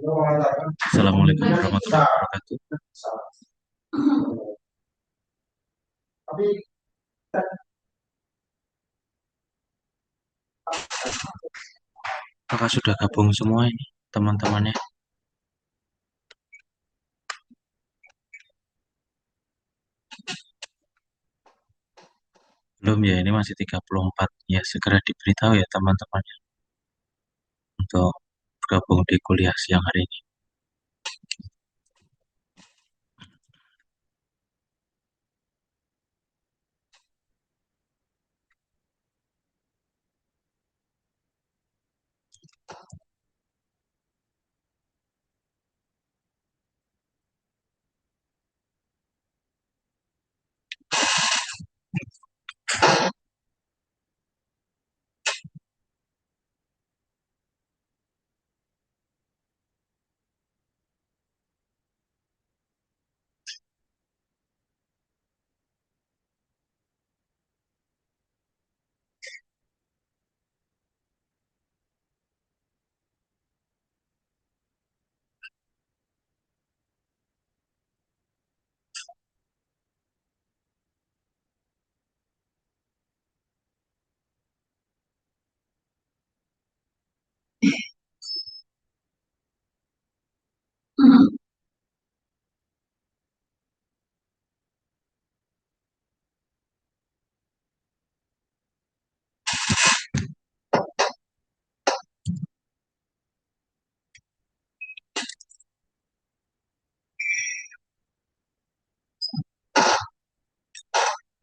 Assalamualaikum warahmatullahi wabarakatuh. Apakah sudah gabung semua ini teman-temannya? Belum ya, ini masih 34. Ya, segera diberitahu ya teman-temannya untuk bergabung di kuliah siang hari ini.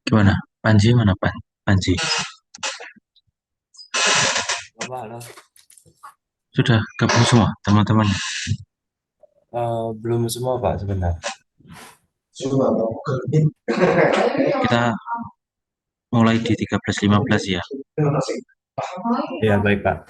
Gimana? Panji mana Panji? Halo, halo. Sudah gabung semua teman-teman? Belum semua Pak sebentar. Kita mulai di 13.15 ya. Ya baik Pak.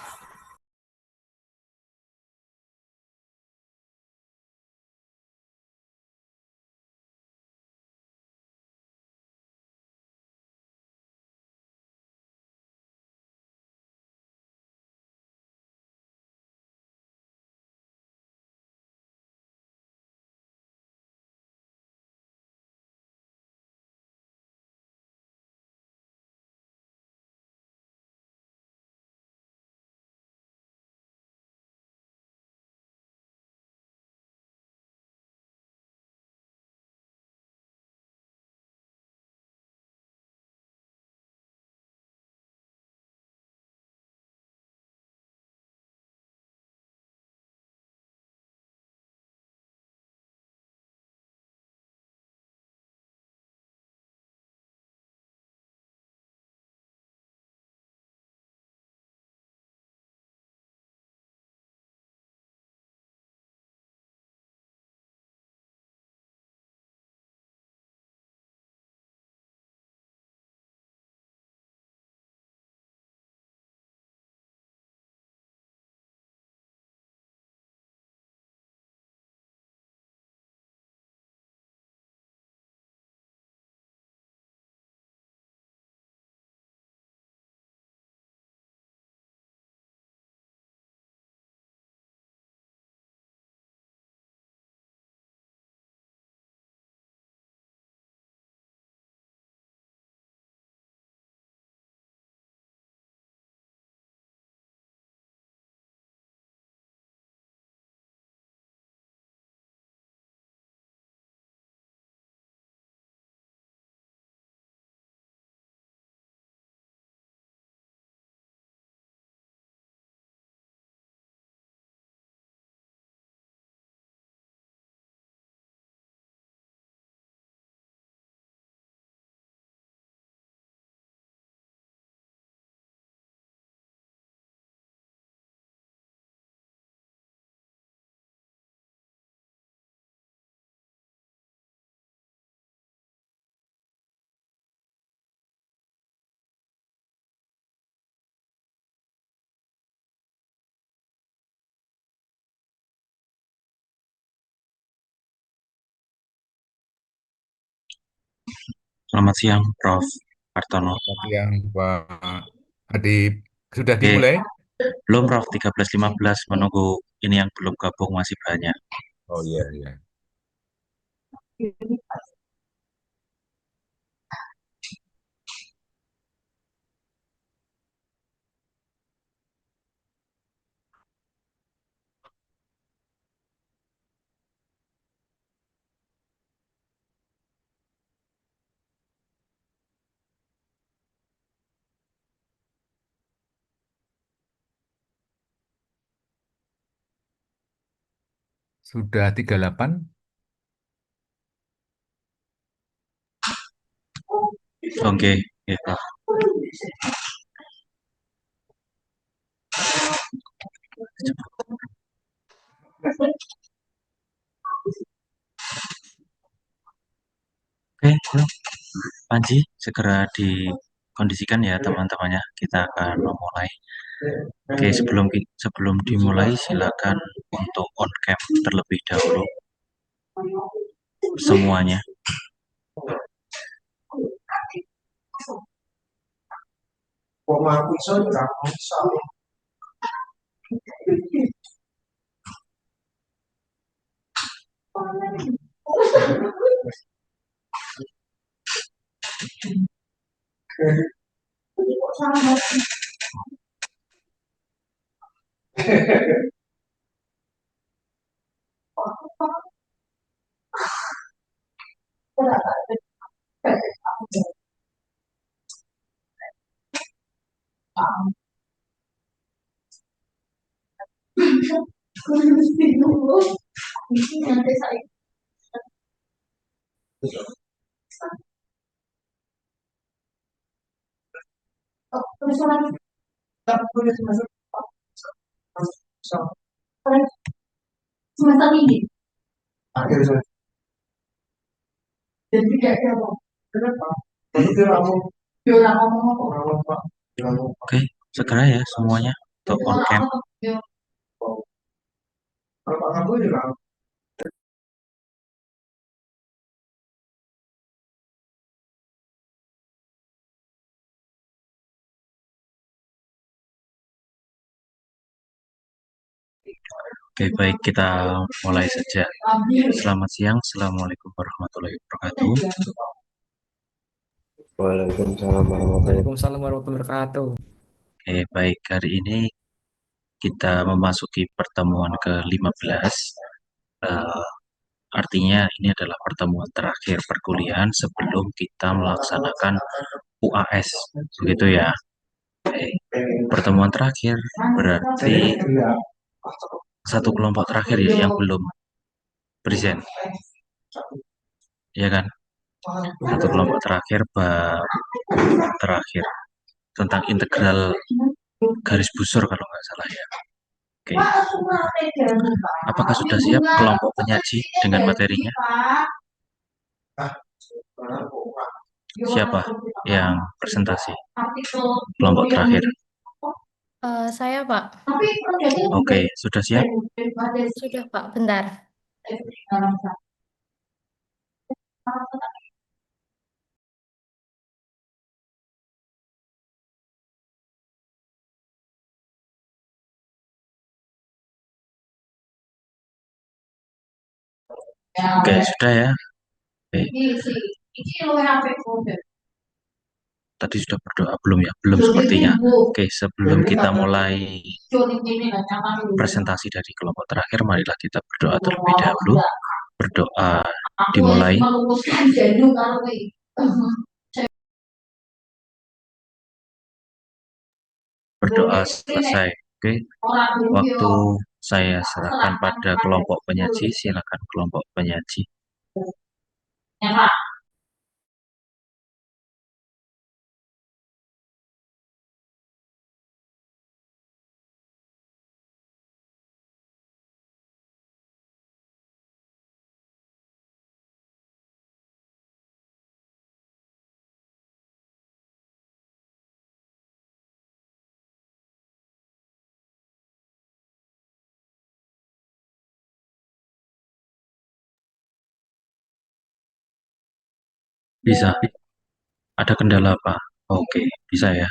Selamat siang, Prof. Hartono. Selamat siang, Pak Adib. Sudah Oke, dimulai? Belum Prof, 13 15 menunggu ini yang belum gabung masih banyak. Oh iya, iya. Sudah 38. Oke, oke, Prof. Oke, Prof. Panji segera dikondisikan ya teman-temannya. Kita akan memulai. Oke, sebelum dimulai silakan untuk on cam terlebih dahulu semuanya. Oke, segera ya semuanya untuk on cam. Oke, baik kita mulai saja. Selamat siang, Assalamualaikum warahmatullahi wabarakatuh. Waalaikumsalam warahmatullahi wabarakatuh. Waalaikumsalam warahmatullahi wabarakatuh. Oke, baik hari ini kita memasuki pertemuan ke-15. Eh, Artinya ini adalah pertemuan terakhir perkuliahan sebelum kita melaksanakan UAS, begitu ya. Oke, pertemuan terakhir berarti satu kelompok terakhir ya yang belum present, ya kan? Satu kelompok terakhir bab terakhir tentang integral garis busur kalau nggak salah ya. Oke, apakah sudah siap kelompok penyaji dengan materinya? Siapa yang presentasi kelompok terakhir? Saya, Pak. Oke, sudah siap? Sudah, Pak. Bentar. Oke, sudah ya. Oke, tadi sudah berdoa belum ya? Belum sepertinya. Oke, sebelum kita mulai presentasi dari kelompok terakhir, marilah kita berdoa terlebih dahulu. Berdoa dimulai. Berdoa selesai. Oke, waktu saya serahkan pada kelompok penyaji. Silakan kelompok penyaji. Bisa. Ada kendala apa? Oke, bisa ya.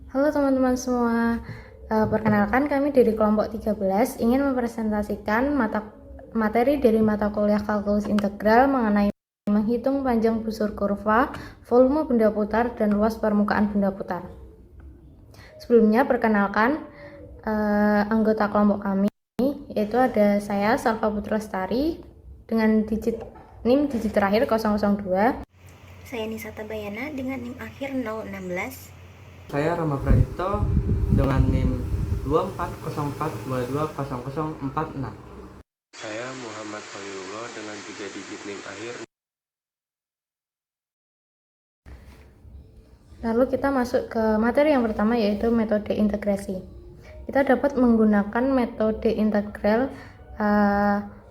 Halo teman-teman semua, perkenalkan kami dari kelompok 13 ingin mempresentasikan materi dari mata kuliah kalkulus integral mengenai menghitung panjang busur kurva, volume benda putar, dan luas permukaan benda putar. Sebelumnya perkenalkan anggota kelompok kami, yaitu ada saya Salva Putra Lestari dengan NIM digit terakhir 002. Saya Nisa Tabayana dengan NIM akhir 016. Saya Rama Pradipto dengan NIM 2404220046. Saya Muhammad Khalilullah dengan 3 digit NIM akhir. Lalu kita masuk ke materi yang pertama, yaitu metode integrasi. Kita dapat menggunakan metode integral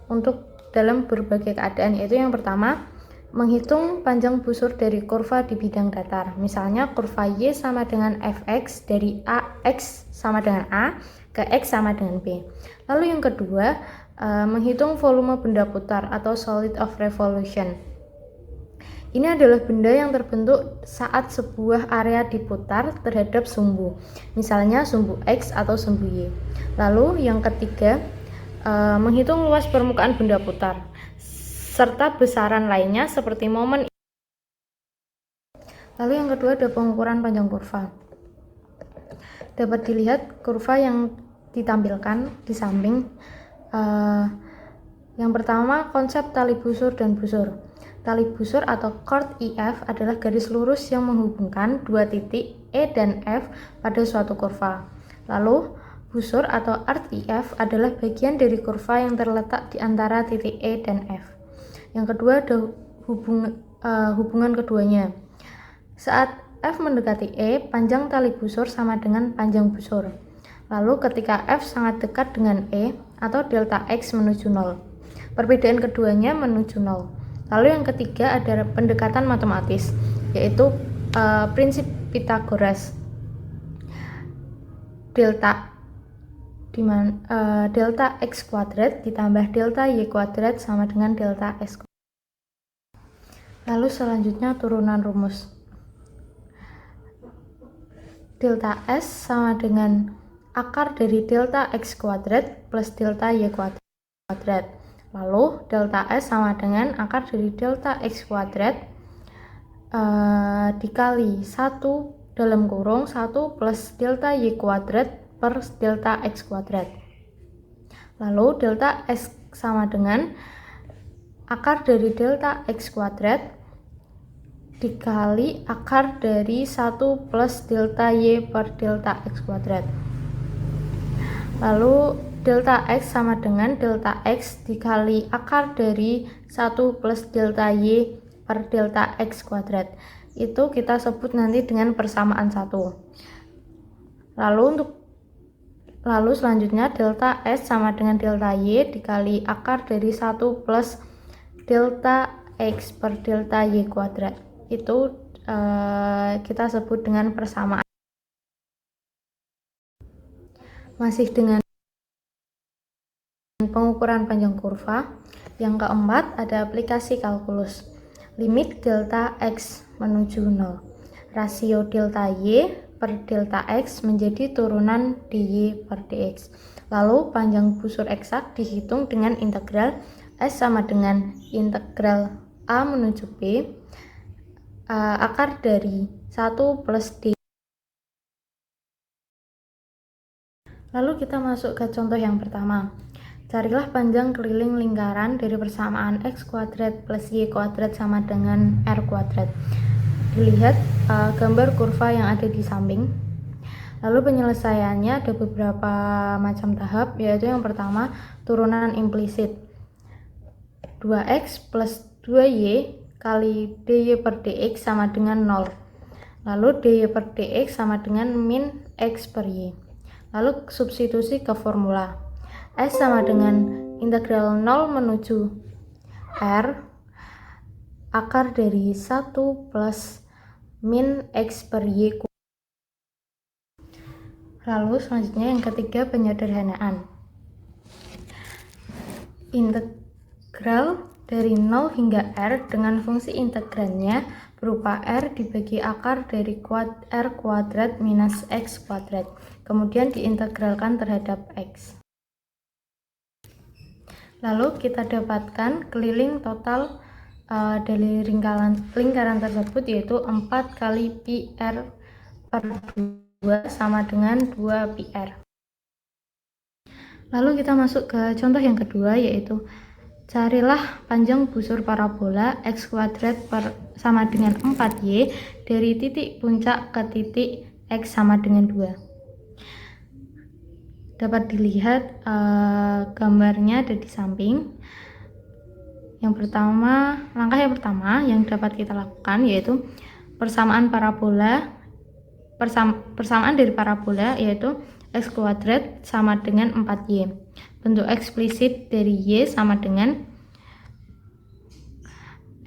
untuk dalam berbagai keadaan, yaitu yang pertama, menghitung panjang busur dari kurva di bidang datar. Misalnya kurva Y sama dengan fx dari X sama dengan A ke X sama dengan B. Lalu yang kedua, menghitung volume benda putar atau solid of revolution. Ini adalah benda yang terbentuk saat sebuah area diputar terhadap sumbu, misalnya sumbu X atau sumbu Y. Lalu yang ketiga, menghitung luas permukaan benda putar, serta besaran lainnya seperti momen. Lalu yang kedua ada pengukuran panjang kurva. Dapat dilihat kurva yang ditampilkan di samping. Yang pertama, konsep tali busur dan busur. Tali busur atau chord IF adalah garis lurus yang menghubungkan dua titik E dan F pada suatu kurva. Lalu, busur atau arc IF adalah bagian dari kurva yang terletak di antara titik E dan F. Yang kedua ada hubungan keduanya. Saat F mendekati E, panjang tali busur sama dengan panjang busur. Lalu ketika F sangat dekat dengan E atau delta X menuju 0. Perbedaan keduanya menuju 0. Lalu yang ketiga ada pendekatan matematis, yaitu prinsip Pythagoras. Delta X kuadrat ditambah delta Y kuadrat sama dengan delta S. Lalu selanjutnya turunan rumus. Delta S sama dengan akar dari delta X kuadrat plus delta Y kuadrat. Lalu delta S sama dengan akar dari delta X kuadrat dikali 1 dalam kurung 1 plus delta Y kuadrat per delta X kuadrat. Lalu delta S sama dengan akar dari delta X kuadrat dikali akar dari 1 plus delta Y per delta X kuadrat. Lalu delta X sama dengan delta X dikali akar dari 1 plus delta Y per delta X kuadrat. Itu kita sebut nanti dengan persamaan 1. Lalu selanjutnya delta S sama dengan delta Y dikali akar dari 1 plus delta X per delta Y kuadrat. Itu kita sebut dengan persamaan. Masih dengan pengukuran panjang kurva. Yang keempat ada aplikasi kalkulus. Limit delta X menuju 0. Rasio delta Y per delta X menjadi turunan dy per dx. Lalu panjang busur eksak dihitung dengan integral S sama dengan integral A menuju B akar dari 1 plus D. Lalu kita masuk ke contoh yang pertama. Carilah panjang keliling lingkaran dari persamaan X kuadrat plus Y kuadrat sama dengan R kuadrat. Dilihat gambar kurva yang ada di samping. Lalu penyelesaiannya ada beberapa macam tahap, yaitu yang pertama turunan implisit 2X plus 2Y kali dy per dx sama dengan 0. Lalu dy per dx sama dengan min X per Y. Lalu substitusi ke formula. S sama dengan integral 0 menuju R akar dari 1 plus min X per Y. Lalu selanjutnya yang ketiga penyederhanaan. Integral dari 0 hingga R dengan fungsi integrandnya berupa R dibagi akar dari R kuadrat minus X kuadrat, kemudian diintegralkan terhadap X. Lalu kita dapatkan keliling total dari lingkaran tersebut yaitu 4 kali pi R per 2 sama dengan 2 pi R. Lalu kita masuk ke contoh yang kedua, yaitu carilah panjang busur parabola X kuadrat sama dengan 4Y dari titik puncak ke titik X sama dengan 2. Dapat dilihat gambarnya ada di samping. Langkah yang pertama yang dapat kita lakukan yaitu persamaan dari parabola yaitu X kuadrat sama dengan 4Y. Bentuk eksplisit dari Y sama dengan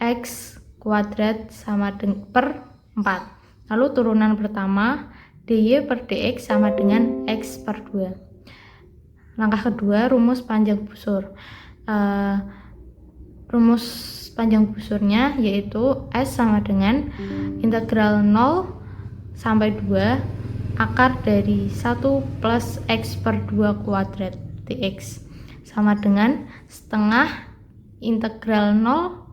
X kuadrat sama per 4. Lalu turunan pertama dy per dx sama dengan X per 2. Langkah kedua, rumus panjang busur. Rumus panjang busurnya yaitu S sama dengan integral 0 sampai 2 akar dari 1 plus X per 2 kuadrat dx sama dengan setengah integral 0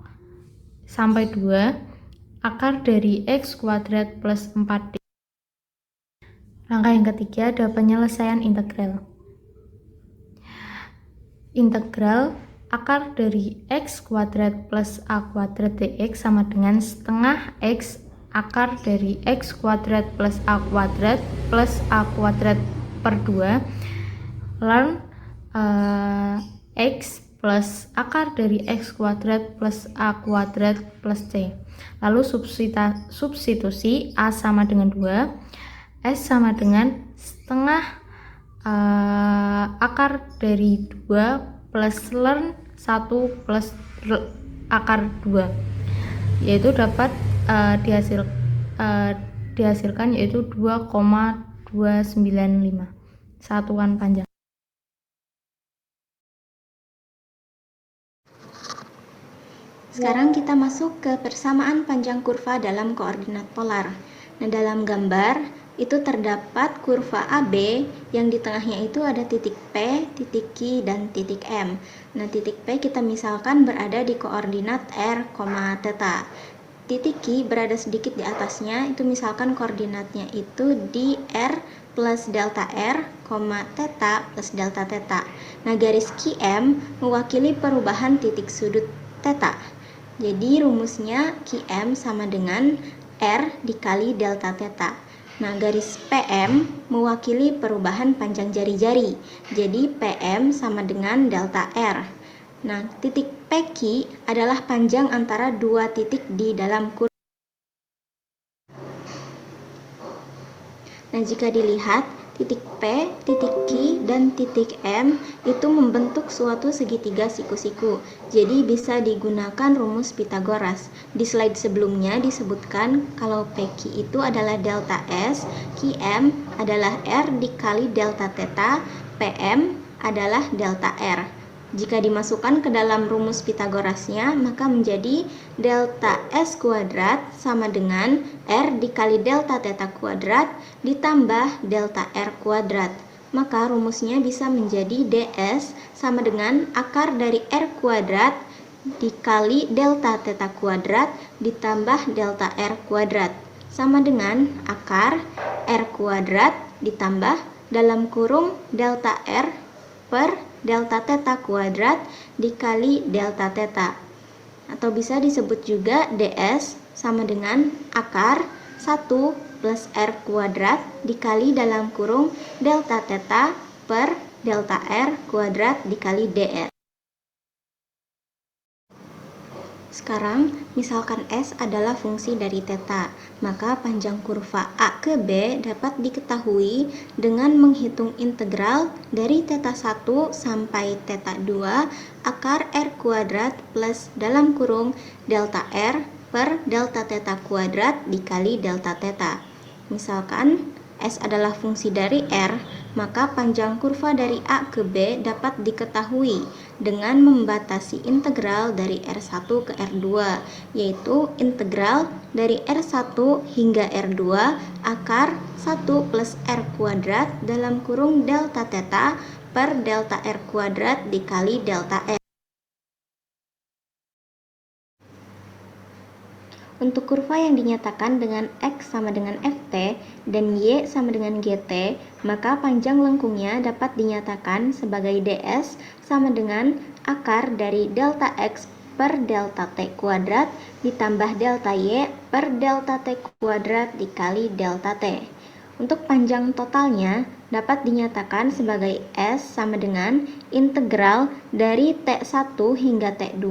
sampai 2 akar dari X kuadrat plus 4 dx. Langkah yang ketiga ada penyelesaian integral. Integral akar dari X kuadrat plus A kuadrat dx sama dengan setengah X akar dari X kuadrat plus A kuadrat per 2 ln X plus akar dari X kuadrat plus A kuadrat plus C. Lalu substitusi A sama dengan 2, S sama dengan setengah akar dari 2 plus ln 1 plus akar 2, yaitu dapat dihasilkan yaitu 2,295 satuan panjang. Sekarang kita masuk ke persamaan panjang kurva dalam koordinat polar. Nah, dalam gambar itu terdapat kurva AB yang di tengahnya itu ada titik P, titik Q, dan titik M. Nah, titik P kita misalkan berada di koordinat R, theta. Titik Q berada sedikit di atasnya, itu misalkan koordinatnya itu di R plus delta R, theta plus delta theta. Nah, garis QM mewakili perubahan titik sudut theta. Jadi rumusnya QM sama dengan R dikali delta theta. Nah, garis PM mewakili perubahan panjang jari-jari. Jadi PM sama dengan delta R. Nah, titik PQ adalah panjang antara dua titik di dalam kurva. Nah, jika dilihat titik P, titik Q, dan titik M itu membentuk suatu segitiga siku-siku. Jadi bisa digunakan rumus Pythagoras. Di slide sebelumnya disebutkan kalau PQ itu adalah delta S, QM adalah R dikali delta theta, PM adalah delta R. Jika dimasukkan ke dalam rumus Pythagorasnya, maka menjadi delta S kuadrat sama dengan R dikali delta theta kuadrat ditambah delta R kuadrat. Maka rumusnya bisa menjadi DS sama dengan akar dari R kuadrat dikali delta theta kuadrat ditambah delta R kuadrat sama dengan akar R kuadrat ditambah dalam kurung delta R per delta theta kuadrat dikali delta theta, atau bisa disebut juga DS sama dengan akar 1 plus R kuadrat dikali dalam kurung delta theta per delta R kuadrat dikali DS. Sekarang, misalkan S adalah fungsi dari theta, maka panjang kurva A ke B dapat diketahui dengan menghitung integral dari theta 1 sampai theta 2 akar R kuadrat plus dalam kurung delta R per delta theta kuadrat dikali delta theta. Misalkan S adalah fungsi dari R, maka panjang kurva dari A ke B dapat diketahui dengan membatasi integral dari R1 ke R2, yaitu integral dari R1 hingga R2 akar 1 plus R kuadrat dalam kurung delta theta per delta R kuadrat dikali delta R. Untuk kurva yang dinyatakan dengan X sama dengan Ft dan Y sama dengan Gt, maka panjang lengkungnya dapat dinyatakan sebagai ds sama dengan akar dari delta X per delta T kuadrat ditambah delta Y per delta T kuadrat dikali delta T. Untuk panjang totalnya dapat dinyatakan sebagai S sama dengan integral dari T1 hingga T2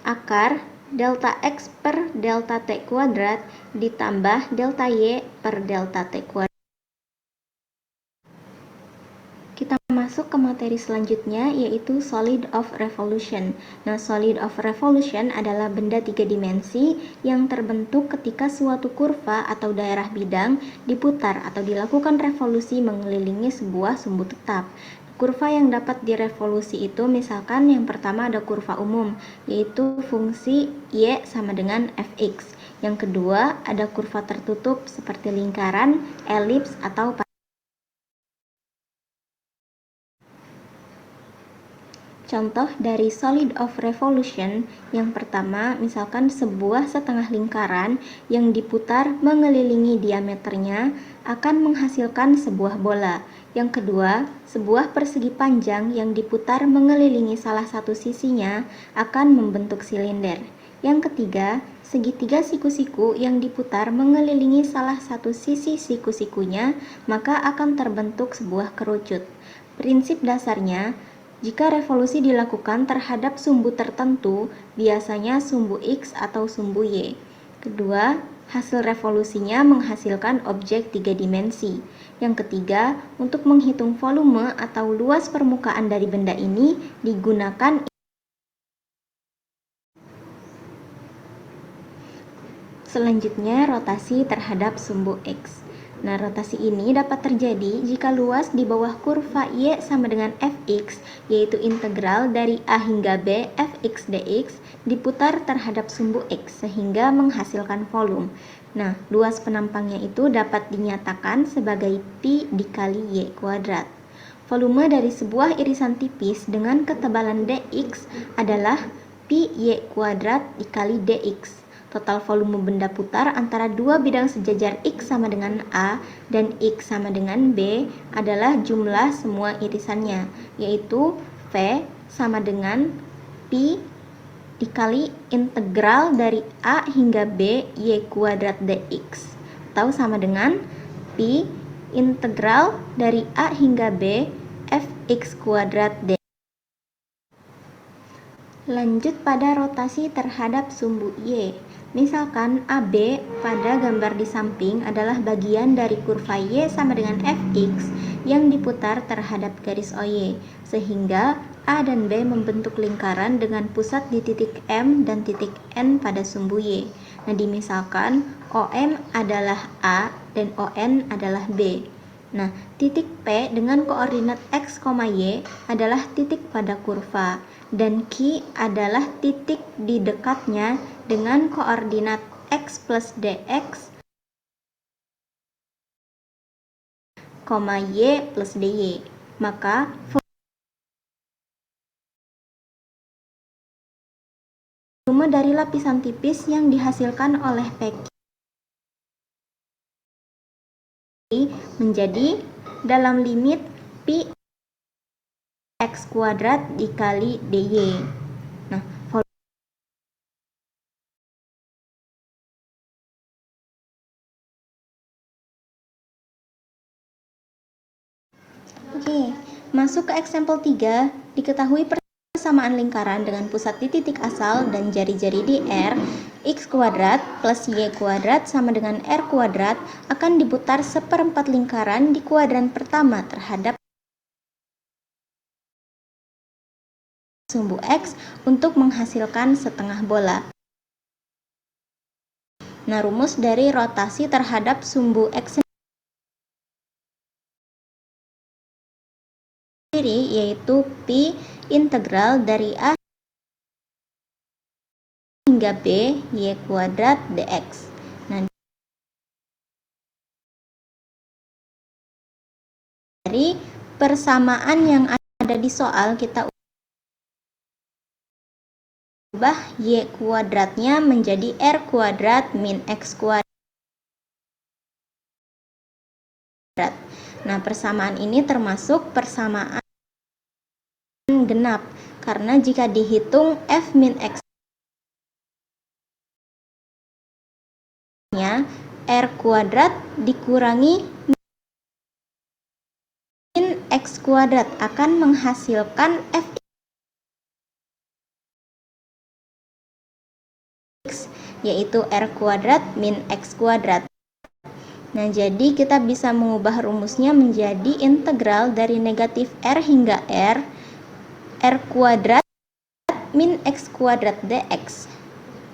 akar delta X per delta T kuadrat ditambah delta Y per delta T kuadrat. Kita masuk ke materi selanjutnya, yaitu solid of revolution. Nah, solid of revolution adalah benda 3 dimensi yang terbentuk ketika suatu kurva atau daerah bidang diputar atau dilakukan revolusi mengelilingi sebuah sumbu tetap. Kurva yang dapat direvolusi itu misalkan yang pertama ada kurva umum, yaitu fungsi Y sama dengan Fx. Yang kedua ada kurva tertutup seperti lingkaran, elips, atau contoh dari solid of revolution yang pertama misalkan sebuah setengah lingkaran yang diputar mengelilingi diameternya akan menghasilkan sebuah bola. Yang kedua, sebuah persegi panjang yang diputar mengelilingi salah satu sisinya akan membentuk silinder. Yang ketiga, segitiga siku-siku yang diputar mengelilingi salah satu sisi siku-sikunya maka akan terbentuk sebuah kerucut. Prinsip dasarnya, jika revolusi dilakukan terhadap sumbu tertentu, biasanya sumbu X atau sumbu Y. Kedua, hasil revolusinya menghasilkan objek 3 dimensi. Yang ketiga, untuk menghitung volume atau luas permukaan dari benda ini digunakan selanjutnya rotasi terhadap sumbu X. Nah, rotasi ini dapat terjadi jika luas di bawah kurva Y sama dengan Fx, yaitu integral dari A hingga B Fx dx diputar terhadap sumbu X sehingga menghasilkan volume. Nah, luas penampangnya itu dapat dinyatakan sebagai pi dikali Y kuadrat. Volume dari sebuah irisan tipis dengan ketebalan dx adalah pi Y kuadrat dikali dx. Total volume benda putar antara dua bidang sejajar X sama dengan A dan X sama dengan B adalah jumlah semua irisannya, yaitu V sama dengan pi dikali integral dari A hingga B Y kuadrat dx, atau sama dengan pi integral dari A hingga B Fx kuadrat dx. Lanjut pada rotasi terhadap sumbu Y. Misalkan AB pada gambar di samping adalah bagian dari kurva Y sama dengan Fx yang diputar terhadap garis OY, sehingga A dan B membentuk lingkaran dengan pusat di titik M dan titik N pada sumbu Y. Nah, dimisalkan OM adalah A dan ON adalah B. Nah, titik P dengan koordinat X, Y adalah titik pada kurva, dan Q adalah titik di dekatnya dengan koordinat X plus DX, Y plus DY. Maka volume dari lapisan tipis yang dihasilkan oleh PQ menjadi dalam limit pi X kuadrat dikali DY. Nah, masuk ke example 3, diketahui persamaan lingkaran dengan pusat di titik asal dan jari-jari di R, X kuadrat plus Y kuadrat sama dengan R kuadrat akan diputar seperempat lingkaran di kuadran pertama terhadap sumbu X untuk menghasilkan setengah bola. Nah, rumus dari rotasi terhadap sumbu X sendiri, yaitu Pi integral dari A hingga B Y kuadrat dx. Nah, dari persamaan yang ada di soal, kita ubah Y kuadratnya menjadi R kuadrat min X kuadrat. Nah, persamaan ini termasuk persamaan genap, karena jika dihitung F min X nya R kuadrat dikurangi min X kuadrat akan menghasilkan F X, yaitu R kuadrat min X kuadrat. Nah, jadi kita bisa mengubah rumusnya menjadi integral dari negatif R hingga R kuadrat min X kuadrat dx,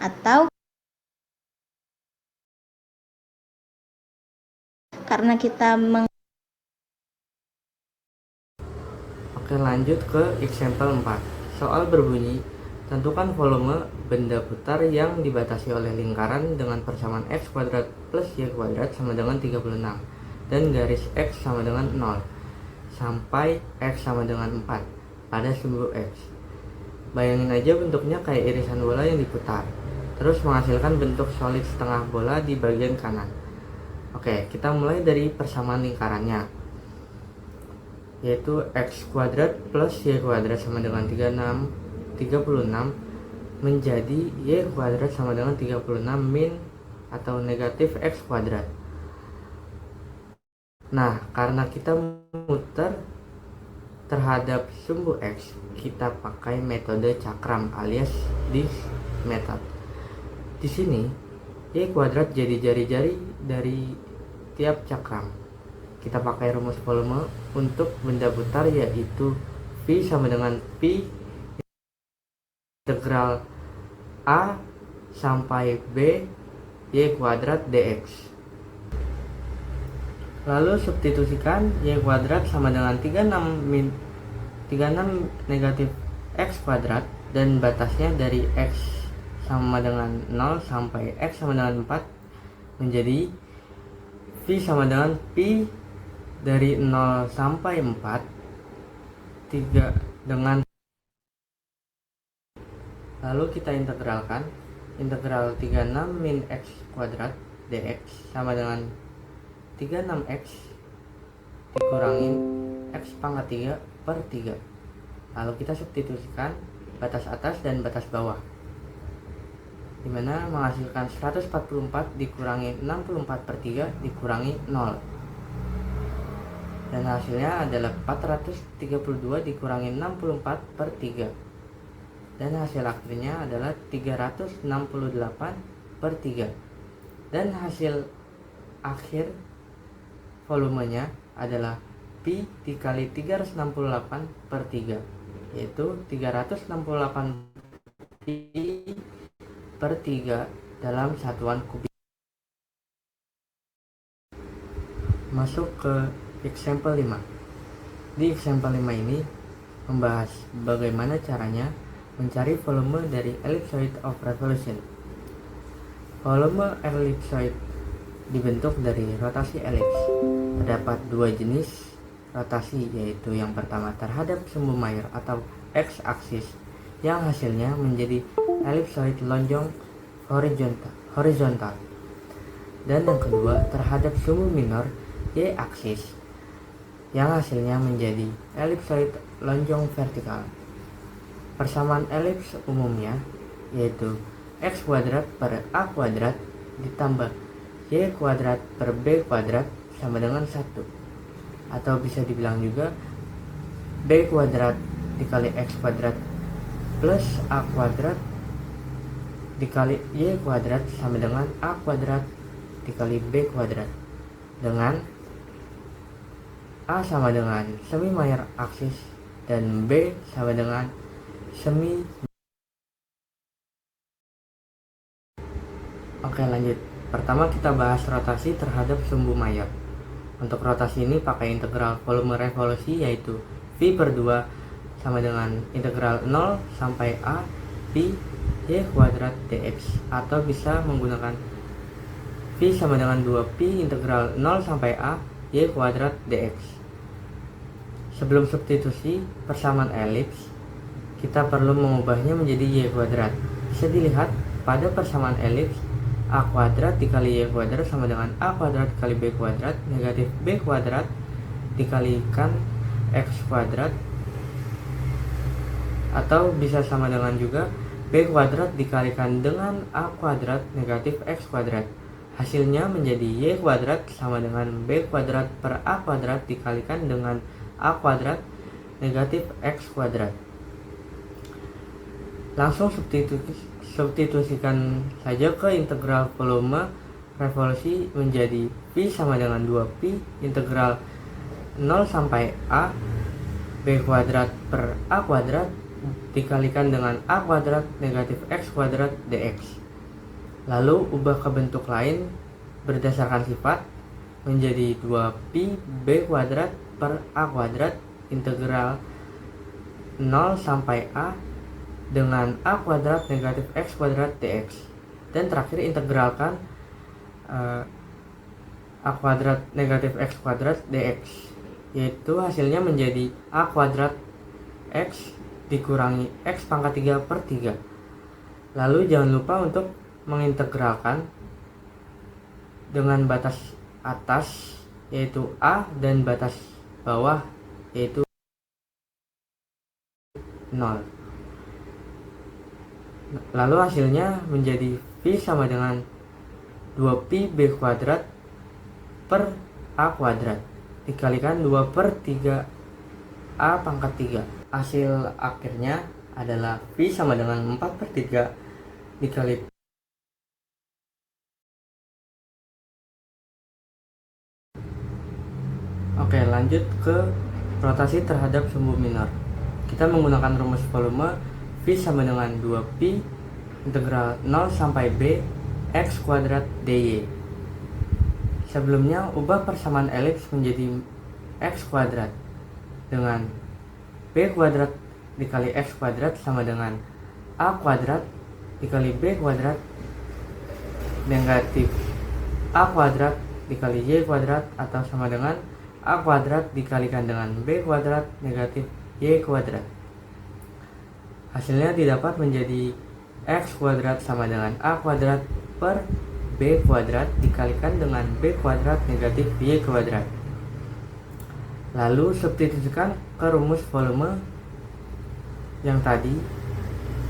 atau karena kita Oke, lanjut ke example 4. Soal berbunyi, tentukan volume benda putar yang dibatasi oleh lingkaran dengan persamaan X kuadrat plus Y kuadrat sama dengan 36 dan garis X sama dengan 0 sampai X sama dengan 4 pada sumbu X. Bayangin aja bentuknya kayak irisan bola yang diputar, terus menghasilkan bentuk solid setengah bola di bagian kanan. Oke, kita mulai dari persamaan lingkarannya, yaitu X kuadrat plus Y kuadrat sama dengan 36 menjadi Y kuadrat sama dengan 36 min atau negatif X kuadrat. Nah, karena kita muter terhadap sumbu X, kita pakai metode cakram alias this method. Di sini Y kuadrat jadi jari-jari dari tiap cakram. Kita pakai rumus volume untuk benda putar, yaitu V sama dengan Pi integral A sampai B Y kuadrat dx. Lalu substitusikan Y kuadrat sama dengan 36 negatif X kuadrat dan batasnya dari X sama dengan 0 sampai X sama dengan 4 menjadi V sama dengan Pi dari 0 sampai 4 3 dengan, lalu kita integralkan. Integral 36 min X kuadrat dx sama dengan 36X dikurangin X pangkat 3 per 3. Lalu kita substitusikan batas atas dan batas bawah, dimana menghasilkan 144 dikurangi 64 per 3 dikurangi 0, dan hasilnya adalah 432 dikurangi 64 per 3, dan hasil akhirnya adalah 368 per 3, dan hasil akhir volumenya adalah Pi dikali 368 per 3, yaitu 368 Pi per 3 dalam satuan kubik. Masuk ke example 5. Di example 5 ini membahas bagaimana caranya mencari volume dari ellipsoid of revolution. Volume ellipsoid dibentuk dari rotasi elips. Terdapat dua jenis rotasi, yaitu yang pertama terhadap sumbu mayor atau x-aksis yang hasilnya menjadi ellipsoid lonjong horizontal, dan yang kedua terhadap sumbu minor y-aksis yang hasilnya menjadi ellipsoid lonjong vertikal. Persamaan elips umumnya yaitu x kuadrat per a kuadrat ditambah y kuadrat per b kuadrat sama dengan 1, atau bisa dibilang juga b kuadrat dikali x kuadrat plus a kuadrat dikali y kuadrat sama dengan a kuadrat dikali b kuadrat, dengan a sama dengan semi mayor aksis dan b sama dengan semi. Oke, lanjut. Pertama kita bahas rotasi terhadap sumbu mayor. Untuk rotasi ini pakai integral volume revolusi, yaitu V V per 2 sama dengan integral 0 sampai A pi y kuadrat dx, atau bisa menggunakan V sama dengan 2pi integral 0 sampai A y kuadrat dx. Sebelum substitusi persamaan elips, kita perlu mengubahnya menjadi y kuadrat. Bisa dilihat pada persamaan elips, a kuadrat dikali y kuadrat sama dengan a kuadrat dikali b kuadrat negatif b kuadrat dikalikan x kuadrat, atau bisa sama dengan juga b kuadrat dikalikan dengan a kuadrat negatif x kuadrat. Hasilnya menjadi y kuadrat sama dengan b kuadrat per a kuadrat dikalikan dengan a kuadrat negatif x kuadrat. Langsung substitusikan saja ke integral volume revolusi menjadi V sama dengan 2pi integral 0 sampai A b kuadrat per a kuadrat dikalikan dengan a kuadrat negatif x kuadrat dx. Lalu ubah ke bentuk lain berdasarkan sifat menjadi 2pi b kuadrat per a kuadrat integral 0 sampai a dengan a kuadrat negatif x kuadrat dx. Dan terakhir integralkan a kuadrat negatif x kuadrat dx, yaitu hasilnya menjadi a kuadrat x dikurangi x pangkat 3 per 3. Lalu jangan lupa untuk mengintegralkan dengan batas atas yaitu a dan batas bawah yaitu 0. Lalu hasilnya menjadi V sama dengan 2pi b kuadrat per a kuadrat dikalikan 2 per 3 a pangkat 3. Hasil akhirnya adalah V sama dengan 4 per 3 dikali Oke, lanjut ke rotasi terhadap sumbu minor. Kita menggunakan rumus volume V sama dengan 2pi integral 0 sampai b x kuadrat dy. Sebelumnya ubah persamaan elips menjadi x kuadrat dengan b kuadrat dikali x kuadrat sama dengan a kuadrat dikali b kuadrat negatif a kuadrat dikali y kuadrat, atau sama dengan a kuadrat dikalikan dengan b kuadrat negatif y kuadrat. Hasilnya didapat menjadi x kuadrat sama dengan a kuadrat per b kuadrat dikalikan dengan b kuadrat negatif y kuadrat. Lalu substitusikan ke rumus volume yang tadi,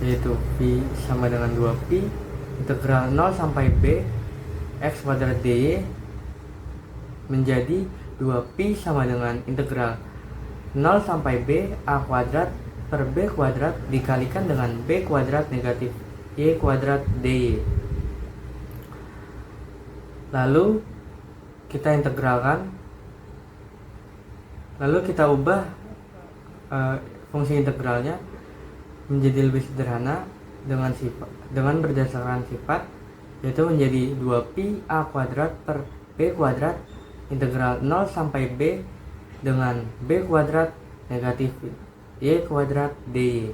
yaitu V sama dengan 2pi integral 0 sampai b x kuadrat dy menjadi 2pi sama dengan integral 0 sampai b a kuadrat per b kuadrat dikalikan dengan b kuadrat negatif y kuadrat dy. Lalu kita integralkan, lalu kita ubah fungsi integralnya menjadi lebih sederhana dengan berdasarkan sifat, yaitu menjadi 2pi a kuadrat per b kuadrat integral 0 sampai b dengan b kuadrat negatif y kuadrat dy.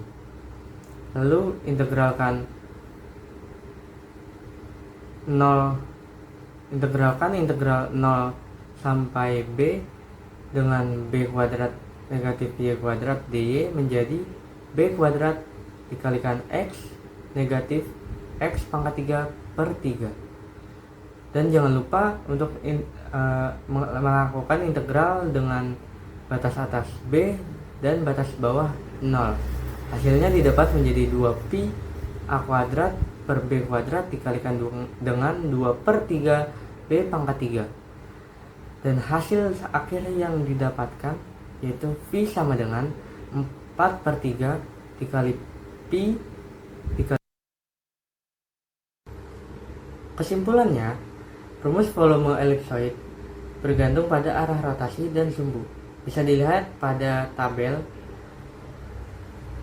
Lalu integralkan integral 0 sampai b dengan b kuadrat negatif y kuadrat dy menjadi b kuadrat dikalikan x negatif x pangkat 3 per 3. Dan jangan lupa untuk melakukan integral dengan batas atas b dan batas bawah 0. Hasilnya didapat menjadi 2pi a kuadrat per b kuadrat dikalikan dengan 2 per 3 b pangkat 3. Dan hasil akhir yang didapatkan yaitu V sama dengan 4 per 3 dikali pi dikali. Kesimpulannya, rumus volume elipsoid bergantung pada arah rotasi dan sumbu. Bisa dilihat pada tabel.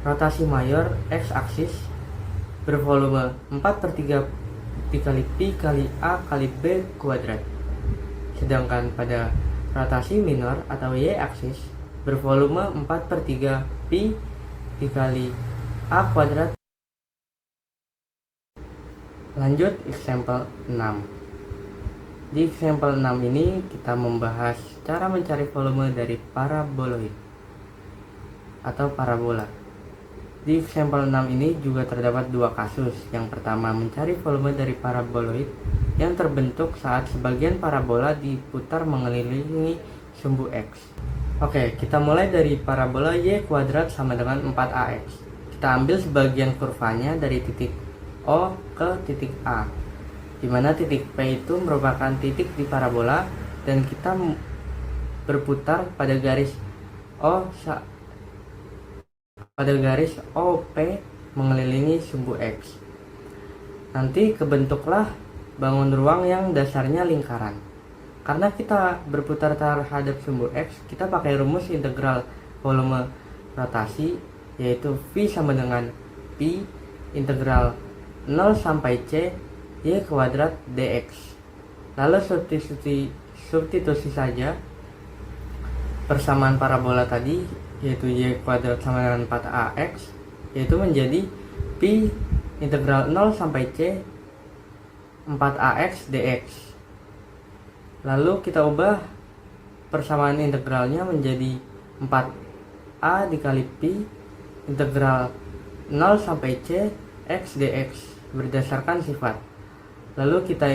Rotasi mayor x aksis bervolume 4 per 3 dikali pi kali a kali b kuadrat. Sedangkan pada rotasi minor atau y aksis bervolume 4/3 pi dikali A kuadrat. Lanjut example 6. Di example 6 ini kita membahas cara mencari volume dari paraboloid atau parabola. Di example 6 ini juga terdapat dua kasus. Yang pertama, mencari volume dari paraboloid yang terbentuk saat sebagian parabola diputar mengelilingi sumbu X. Oke, kita mulai dari parabola Y kuadrat sama dengan 4AX. Kita ambil sebagian kurvanya dari titik O ke titik A, di mana titik P itu merupakan titik di parabola, dan kita berputar pada garis OP mengelilingi sumbu X. Nanti kebentuklah bangun ruang yang dasarnya lingkaran. Karena kita berputar terhadap sumbu X, kita pakai rumus integral volume rotasi, yaitu V sama dengan Pi integral 0 sampai C Y kuadrat dx. Lalu substitusi saja persamaan parabola tadi, yaitu Y kuadrat sama dengan 4AX, yaitu menjadi Pi integral 0 sampai C 4AX dx. Lalu kita ubah persamaan integralnya menjadi 4A dikali Pi integral 0 sampai C X dx berdasarkan sifat. Lalu kita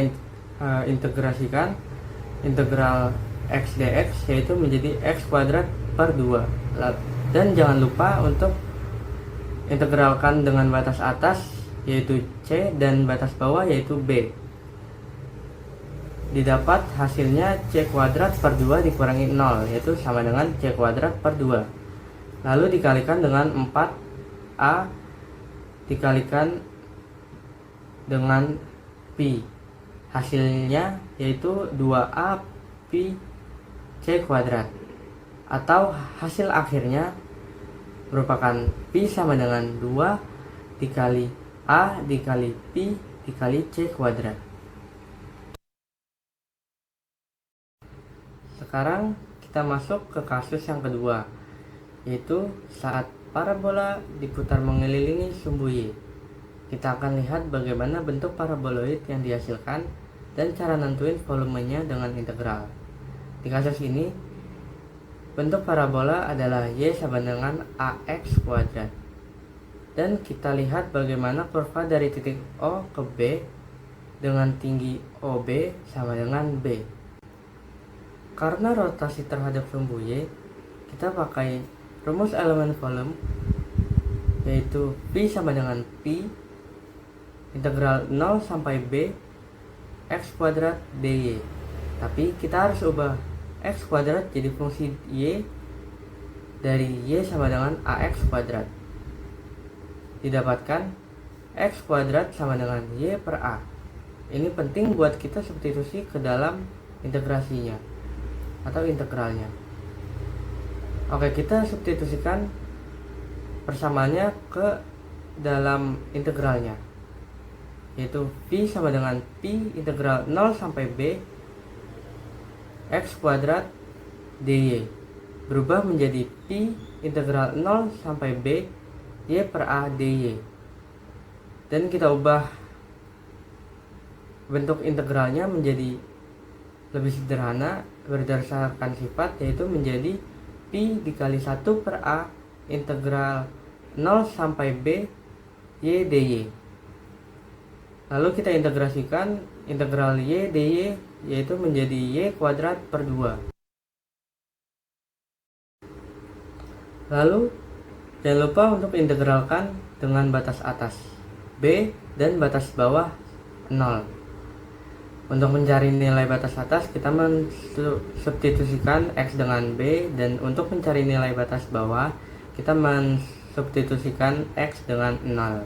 integrasikan integral X dx, yaitu menjadi X kuadrat per 2. Dan jangan lupa untuk integralkan dengan batas atas yaitu C dan batas bawah yaitu B. Didapat hasilnya C kuadrat per 2 dikurangi 0, yaitu sama dengan C kuadrat per 2. Lalu dikalikan dengan 4A dikalikan dengan Pi. Hasilnya yaitu 2A Pi C kuadrat. Atau hasil akhirnya merupakan Pi sama dengan 2 dikali A dikali Pi dikali C kuadrat. Sekarang kita masuk ke kasus yang kedua, yaitu saat parabola diputar mengelilingi sumbu Y. Kita akan lihat bagaimana bentuk paraboloid yang dihasilkan dan cara nentuin volumenya dengan integral. Di kasus ini, bentuk parabola adalah Y sama dengan AX kuadrat. Dan kita lihat bagaimana kurva dari titik O ke B dengan tinggi OB sama dengan B. Karena rotasi terhadap sumbu Y, kita pakai rumus elemen volume, yaitu P sama dengan P integral 0 sampai B X kuadrat dy. Tapi kita harus ubah X kuadrat jadi fungsi Y dari Y sama dengan AX kuadrat. Didapatkan X kuadrat sama dengan Y per A. Ini penting buat kita substitusi ke dalam integrasinya atau integralnya. Oke, kita substitusikan persamaannya ke dalam integralnya, yaitu Pi sama dengan Pi integral 0 sampai B X kuadrat dy berubah menjadi Pi integral 0 sampai B Y per A dy. Dan kita ubah bentuk integralnya menjadi lebih sederhana berdasarkan sifat, yaitu menjadi Pi dikali 1 per A integral 0 sampai B Y dy. Lalu kita integrasikan integral Y dy, yaitu menjadi Y kuadrat per 2. Lalu jangan lupa untuk integralkan dengan batas atas B dan batas bawah 0. Untuk mencari nilai batas atas, kita mensubstitusikan X dengan B, dan untuk mencari nilai batas bawah, kita mensubstitusikan X dengan 0.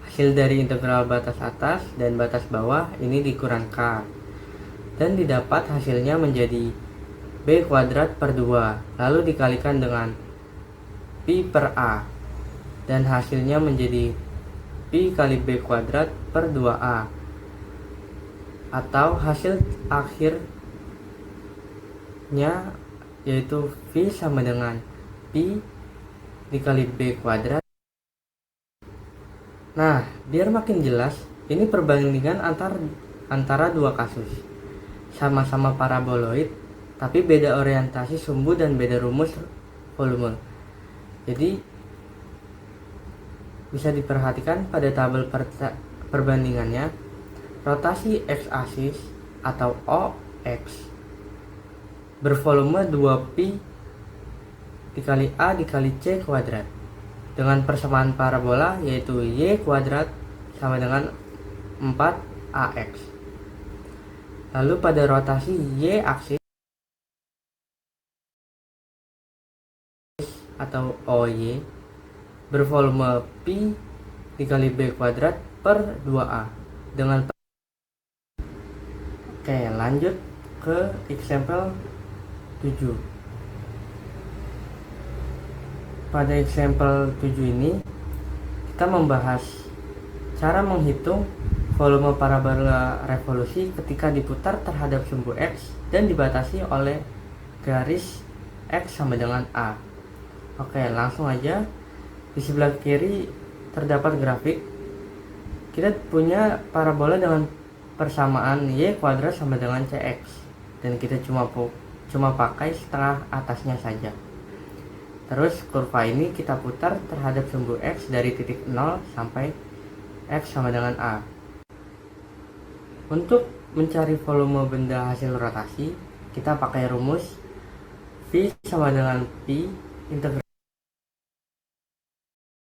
Hasil dari integral batas atas dan batas bawah ini dikurang K, dan didapat hasilnya menjadi B kuadrat per 2, lalu dikalikan dengan Pi per A, dan hasilnya menjadi Pi kali B kuadrat per 2A. Atau hasil akhirnya yaitu V sama dengan Pi dikali B kuadrat. Nah, biar makin jelas, ini perbandingan antara dua kasus. Sama-sama paraboloid, tapi beda orientasi sumbu dan beda rumus volume. Jadi, bisa diperhatikan pada tabel perbandingannya, rotasi x-aksis atau OX bervolume 2pi dikali A dikali C kuadrat dengan persamaan parabola yaitu Y kuadrat sama dengan 4AX. Lalu pada rotasi Y aksis atau OY bervolume pi dikali B kuadrat per 2A dengan. Oke, lanjut ke example 7. Pada example 7 ini kita membahas cara menghitung volume parabola revolusi ketika diputar terhadap sumbu X dan dibatasi oleh garis X sama dengan A. Oke, langsung aja. Di sebelah kiri terdapat grafik. Kita punya parabola dengan persamaan Y kuadrat sama dengan CX, dan kita cuma pakai setengah atasnya saja. Terus kurva ini kita putar terhadap sumbu X dari titik 0 sampai X sama dengan A. Untuk mencari volume benda hasil rotasi, kita pakai rumus V sama dengan Pi integral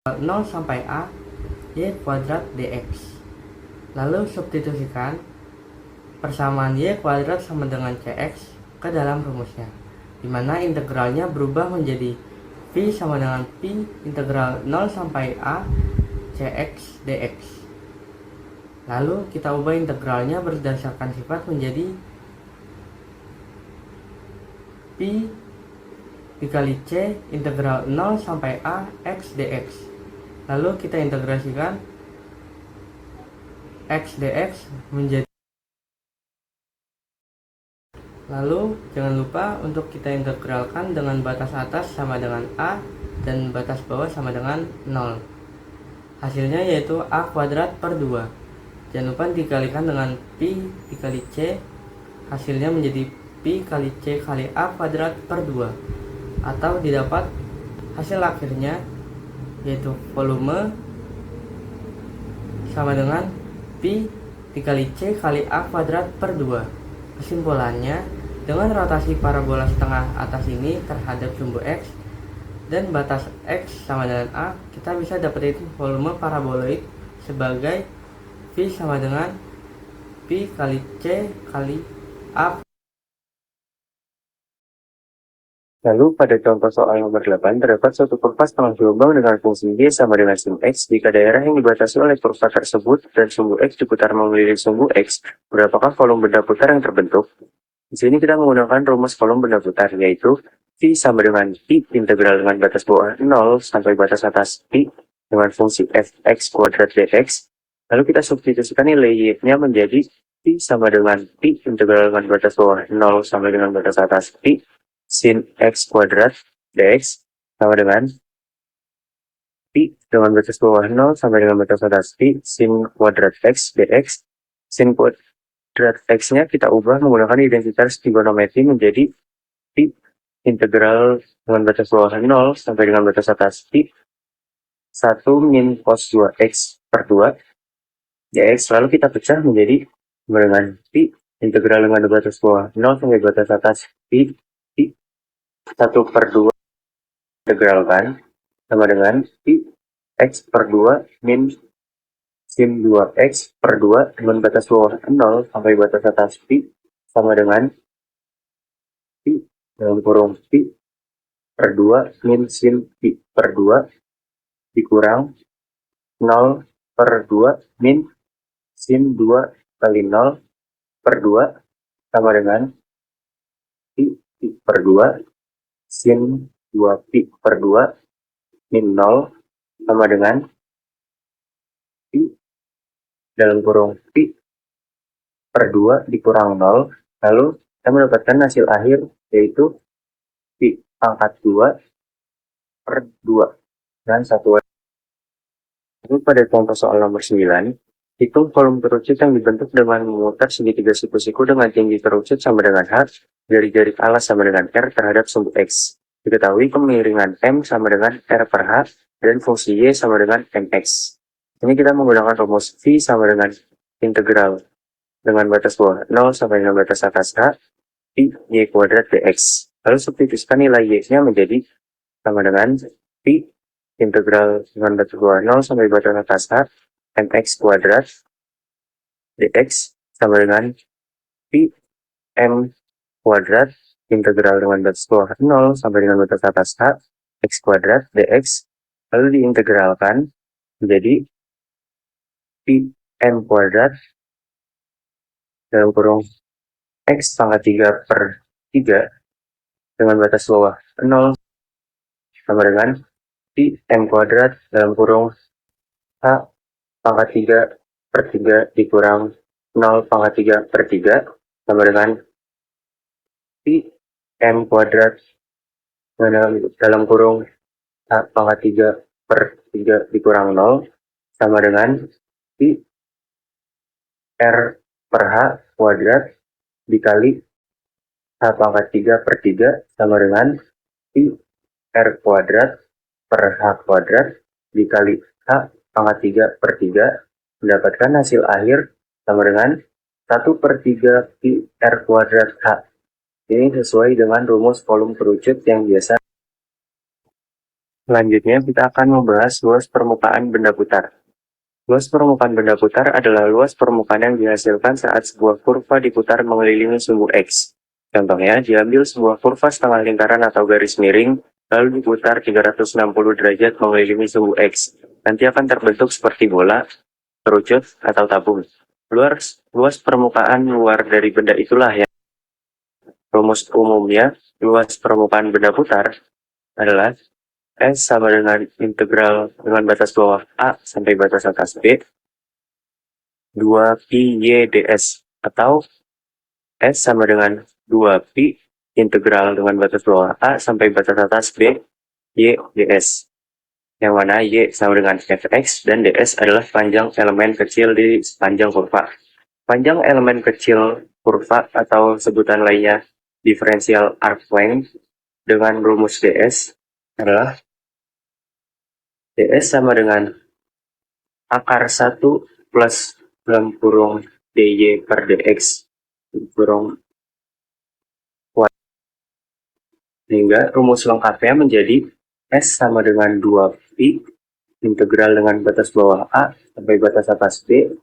0 sampai A Y kuadrat dx. Lalu substitusikan persamaan Y kuadrat sama dengan CX ke dalam rumusnya, dimana integralnya berubah menjadi V sama dengan Pi integral 0 sampai A CX dx. Lalu kita ubah integralnya berdasarkan sifat menjadi Pi dikali C integral 0 sampai A X dx. Lalu kita integrasikan X dx menjadi. Lalu jangan lupa untuk kita integralkan dengan batas atas sama dengan A dan batas bawah sama dengan 0. Hasilnya yaitu A kuadrat per 2. Jangan lupa dikalikan dengan Pi dikali C. Hasilnya menjadi Pi kali C kali A kuadrat per 2. Atau didapat hasil akhirnya yaitu volume sama dengan Pi dikali C kali A kuadrat per 2. Kesimpulannya, dengan rotasi parabola setengah atas ini terhadap sumbu X dan batas X sama dengan A, kita bisa dapetin volume paraboloid sebagai V sama dengan Pi kali C kali A. Lalu pada contoh soal nomor 8 terdapat suatu kurva setengah gelombang dengan fungsi Y sama dengan sin X. Jika daerah yang dibatasi oleh kurva tersebut dan sumbu X diputar mengelilingi sumbu X, berapakah volume benda putar yang terbentuk? Di sini kita menggunakan rumus volume benda putar, yaitu V sama dengan Pi integral dengan batas bawah 0 sampai batas atas Pi dengan fungsi Fx kuadrat dx. Lalu kita substitusikan nilai Y-nya menjadi Pi sama dengan Pi integral dengan batas bawah 0 sampai dengan batas atas Pi sin X kuadrat dx sama dengan Pi dengan batas bawah 0 sampai dengan batas atas Pi sin kuadrat X dx. Sin kuadrat X-nya kita ubah menggunakan identitas trigonometri menjadi Pi integral dengan batas bawah 0 sampai dengan batas atas Pi 1 min cos 2X per 2 dx. Lalu kita pecah menjadi dengan Pi integral dengan batas bawah 0 sampai batas atas Pi 1 per 2 integralkan sama dengan Pi X per 2 min sin 2X per 2 dengan batas bawah 0 sampai batas atas Pi sama dengan Pi dalam kurung Pi per 2 min sin Pi per 2 dikurang 0 per 2 min sin 2 kali 0 per 2 sama dengan Pi per 2 sin 2Pi per 2 min 0 sama dengan Pi dalam kurung Pi per 2 dikurang 0. Lalu kita mendapatkan hasil akhir yaitu Pi pangkat 2 per 2 dan 1. Lalu pada contoh soal nomor 9, hitung volume kerucut yang dibentuk dengan memutar segitiga siku-siku dengan tinggi kerucut sama dengan H, jari-jari alas sama dengan R terhadap sumbu X. Diketahui kemiringan M sama dengan R per H, dan fungsi Y sama dengan MX. Ini kita menggunakan rumus V sama dengan integral dengan batas bawah 0 sampai dengan batas atas H, Pi Y kuadrat dx. Lalu substitusikan nilai Y-nya menjadi sama dengan Pi integral dengan batas bawah 0 sampai batas atas H, mx kuadrat dx sama dengan Pi M kuadrat integral dengan batas bawah 0 sampai dengan batas atas H, x kuadrat dx. Lalu diintegralkan menjadi Pi M kuadrat dalam kurung X pangkat 3 per 3 dengan batas bawah 0 sama dengan Pi M kuadrat dalam kurung H pangkat 3 per 3 dikurang 0 pangkat 3 per 3 sama dengan Pi M kuadrat dalam kurung H pangkat 3 per 3 dikurang 0 sama dengan Pi R per H kuadrat dikali H pangkat 3 per 3 sama dengan Pi R kuadrat per H kuadrat dikali H pangkat 3 per 3 mendapatkan hasil akhir sama dengan 1 per 3 Pi R kuadrat H. Ini sesuai dengan rumus volume kerucut yang biasa. Selanjutnya kita akan membahas luas permukaan benda putar. Luas permukaan benda putar adalah luas permukaan yang dihasilkan saat sebuah kurva diputar mengelilingi sumbu X. Contohnya, diambil sebuah kurva setengah lingkaran atau garis miring, lalu diputar 360 derajat mengelilingi sumbu X. Nanti akan terbentuk seperti bola, kerucut, atau tabung. Luas permukaan luar dari benda itulah yang rumus umumnya luas permukaan benda putar adalah S sama dengan integral dengan batas bawah A sampai batas atas B 2 Pi Y ds, atau S sama dengan 2 Pi integral dengan batas bawah A sampai batas atas B Y ds, yang mana Y sama dengan Fx dan ds adalah panjang elemen kecil di sepanjang kurva. Panjang elemen kecil kurva atau sebutan lainnya differential arc length dengan rumus ds adalah ds sama dengan akar 1 plus dalam kurung dy per dx kurung kuadrat. Sehingga rumus lengkapnya menjadi S sama dengan 2 Pi integral dengan batas bawah A sampai batas atas B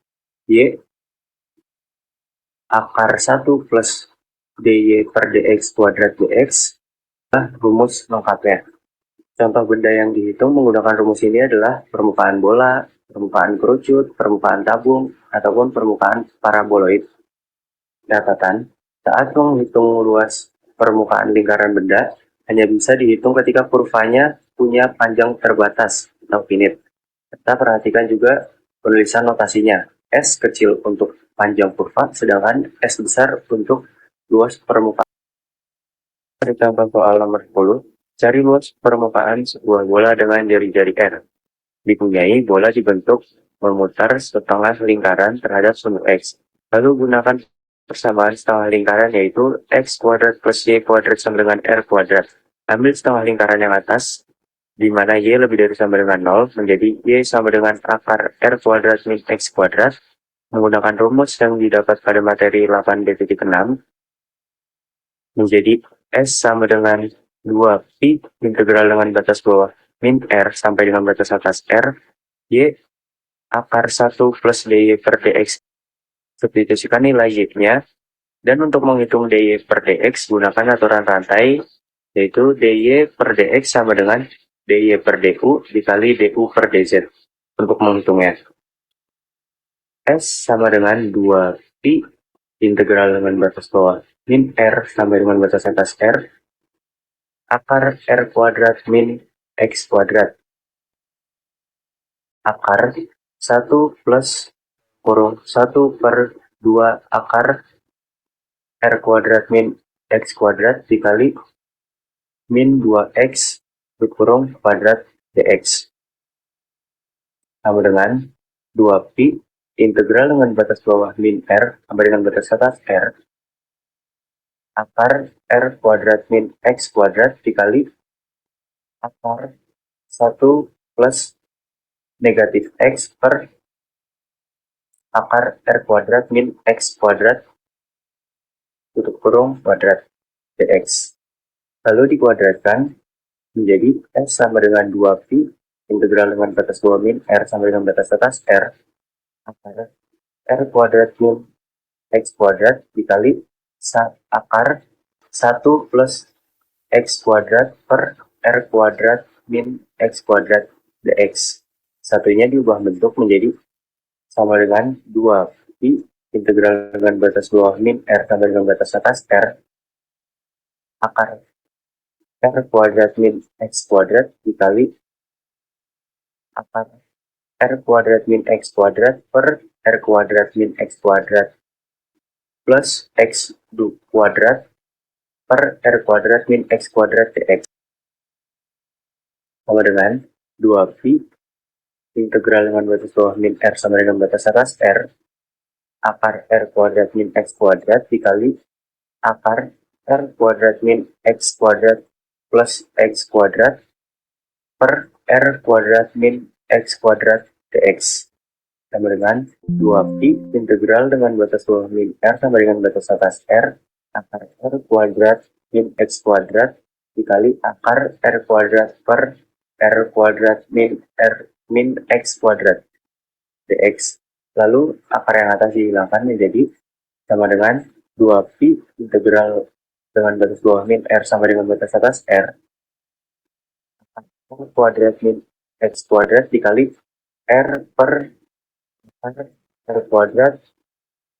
Y akar 1 plus dy per dx kuadrat dx. Nah, rumus lengkapnya. Contoh benda yang dihitung menggunakan rumus ini adalah permukaan bola, permukaan kerucut, permukaan tabung, ataupun permukaan paraboloid. Catatan, saat menghitung luas permukaan lingkaran benda, hanya bisa dihitung ketika kurvanya punya panjang terbatas atau finite. Kita perhatikan juga penulisan notasinya. S kecil untuk panjang kurva, sedangkan S besar untuk luas permukaan. Pada contoh soal nomor 10, cari luas permukaan sebuah bola dengan jari-jari R. Dipunyai bola dibentuk memutar setengah lingkaran terhadap sumbu X. Lalu gunakan persamaan setengah lingkaran yaitu X kuadrat plus Y kuadrat sama dengan R kuadrat. Ambil setengah lingkaran yang atas, di mana Y lebih dari sama dengan 0, menjadi Y sama dengan akar R kuadrat min X kuadrat. Menggunakan rumus yang didapat pada materi 8b.6, menjadi S sama dengan 2 Pi integral dengan batas bawah min R sampai dengan batas atas R Y akar 1 plus dy per dx. Substitusikan nilai Y-nya, dan untuk menghitung dy per dx gunakan aturan rantai, yaitu dy per dx sama dengan dy per du dikali du per dz. Untuk menghitungnya, S sama dengan 2 Pi integral dengan batas bawah min R sampai dengan batas atas R akar R kuadrat min X kuadrat. Akar 1 plus kurung 1 per 2 akar R kuadrat min X kuadrat dikali min 2X tutup kurung kuadrat dx sama dengan 2pi integral dengan batas bawah min r sampai dengan batas atas r akar r kuadrat min x kuadrat dikali akar 1 plus negatif x per akar r kuadrat min x kuadrat tutup kurung kuadrat dx. Lalu dikuadratkan menjadi s sama dengan 2pi integral dengan batas bawah min r sampai dengan batas atas r akar r kuadrat min x kuadrat dikali akar 1 plus x kuadrat per r kuadrat min x kuadrat dx. Satunya diubah bentuk menjadi sama dengan 2pi integral dengan batas bawah min r sampai dengan batas atas r akar r kuadrat min x kuadrat dikali akar r kuadrat min x kuadrat per r kuadrat min x kuadrat plus x kuadrat per r kuadrat min x kuadrat dx sama dengan 2pi integral dengan batas bawah min r sama dengan batas atas r akar r kuadrat min x kuadrat dikali akar r kuadrat min x kuadrat plus x kuadrat per r kuadrat min x kuadrat dx sama dengan 2pi integral dengan batas bawah min r sama dengan batas atas r akar r kuadrat min x kuadrat dikali akar r kuadrat per r kuadrat min x kuadrat dx. Lalu akar yang atas dihilangkan menjadi sama dengan 2pi integral dengan batas bawah min r sama dengan batas atas r akar kuadrat min x kuadrat dikali r per r kuadrat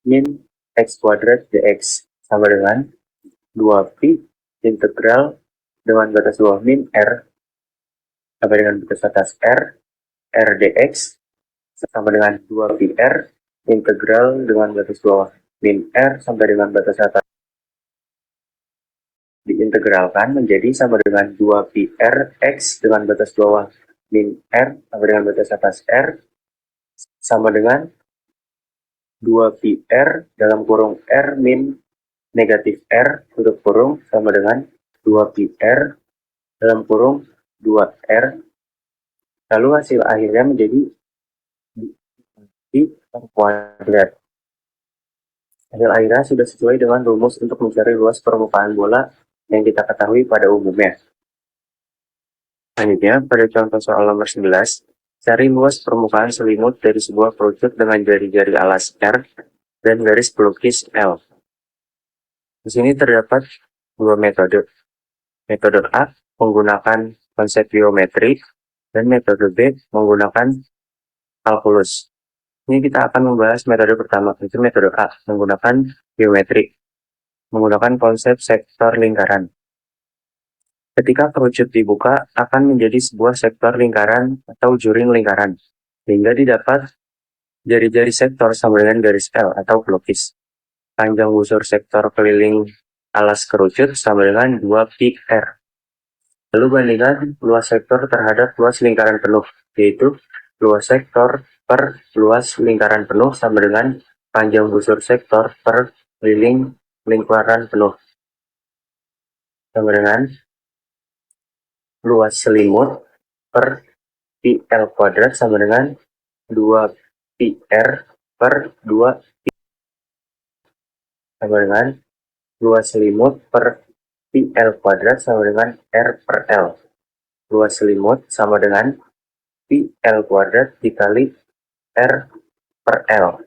min x kuadrat dx sama dengan 2pi integral dengan batas bawah min r sama dengan batas atas r dx sama dengan 2pi r integral dengan batas bawah min r sampai dengan batas atas diintegralkan menjadi sama dengan 2pi r x dengan batas bawah min r sampai dengan batas atas r sama dengan 2pi r dalam kurung r min negatif r tutup kurung sama dengan 2pi r dalam kurung 2r. Lalu hasil akhirnya menjadi pi r kuadrat. Hasil akhirnya sudah sesuai dengan rumus untuk mencari luas permukaan bola yang kita ketahui pada umumnya. Selanjutnya, pada contoh soal nomor 11, cari luas permukaan selimut dari sebuah kerucut dengan jari-jari alas R dan garis pelukis L. Di sini terdapat dua metode. Metode A menggunakan konsep geometri dan metode B menggunakan kalkulus. Ini kita akan membahas metode pertama, yaitu metode A, menggunakan geometri, menggunakan konsep sektor lingkaran. Ketika kerucut dibuka, akan menjadi sebuah sektor lingkaran atau juring lingkaran, sehingga didapat jari-jari sektor sama dengan garis L atau pelukis. Panjang busur sektor keliling alas kerucut sama dengan 2pi r. Lalu bandingkan luas sektor terhadap luas lingkaran penuh, yaitu luas sektor per luas lingkaran penuh sama dengan panjang busur sektor per keliling lingkaran penuh sama dengan luas selimut per pi L kuadrat sama dengan 2pi r per 2 sama dengan luas selimut per pi L kuadrat sama dengan r per L. Luas selimut sama dengan pi L kuadrat dikali r per L.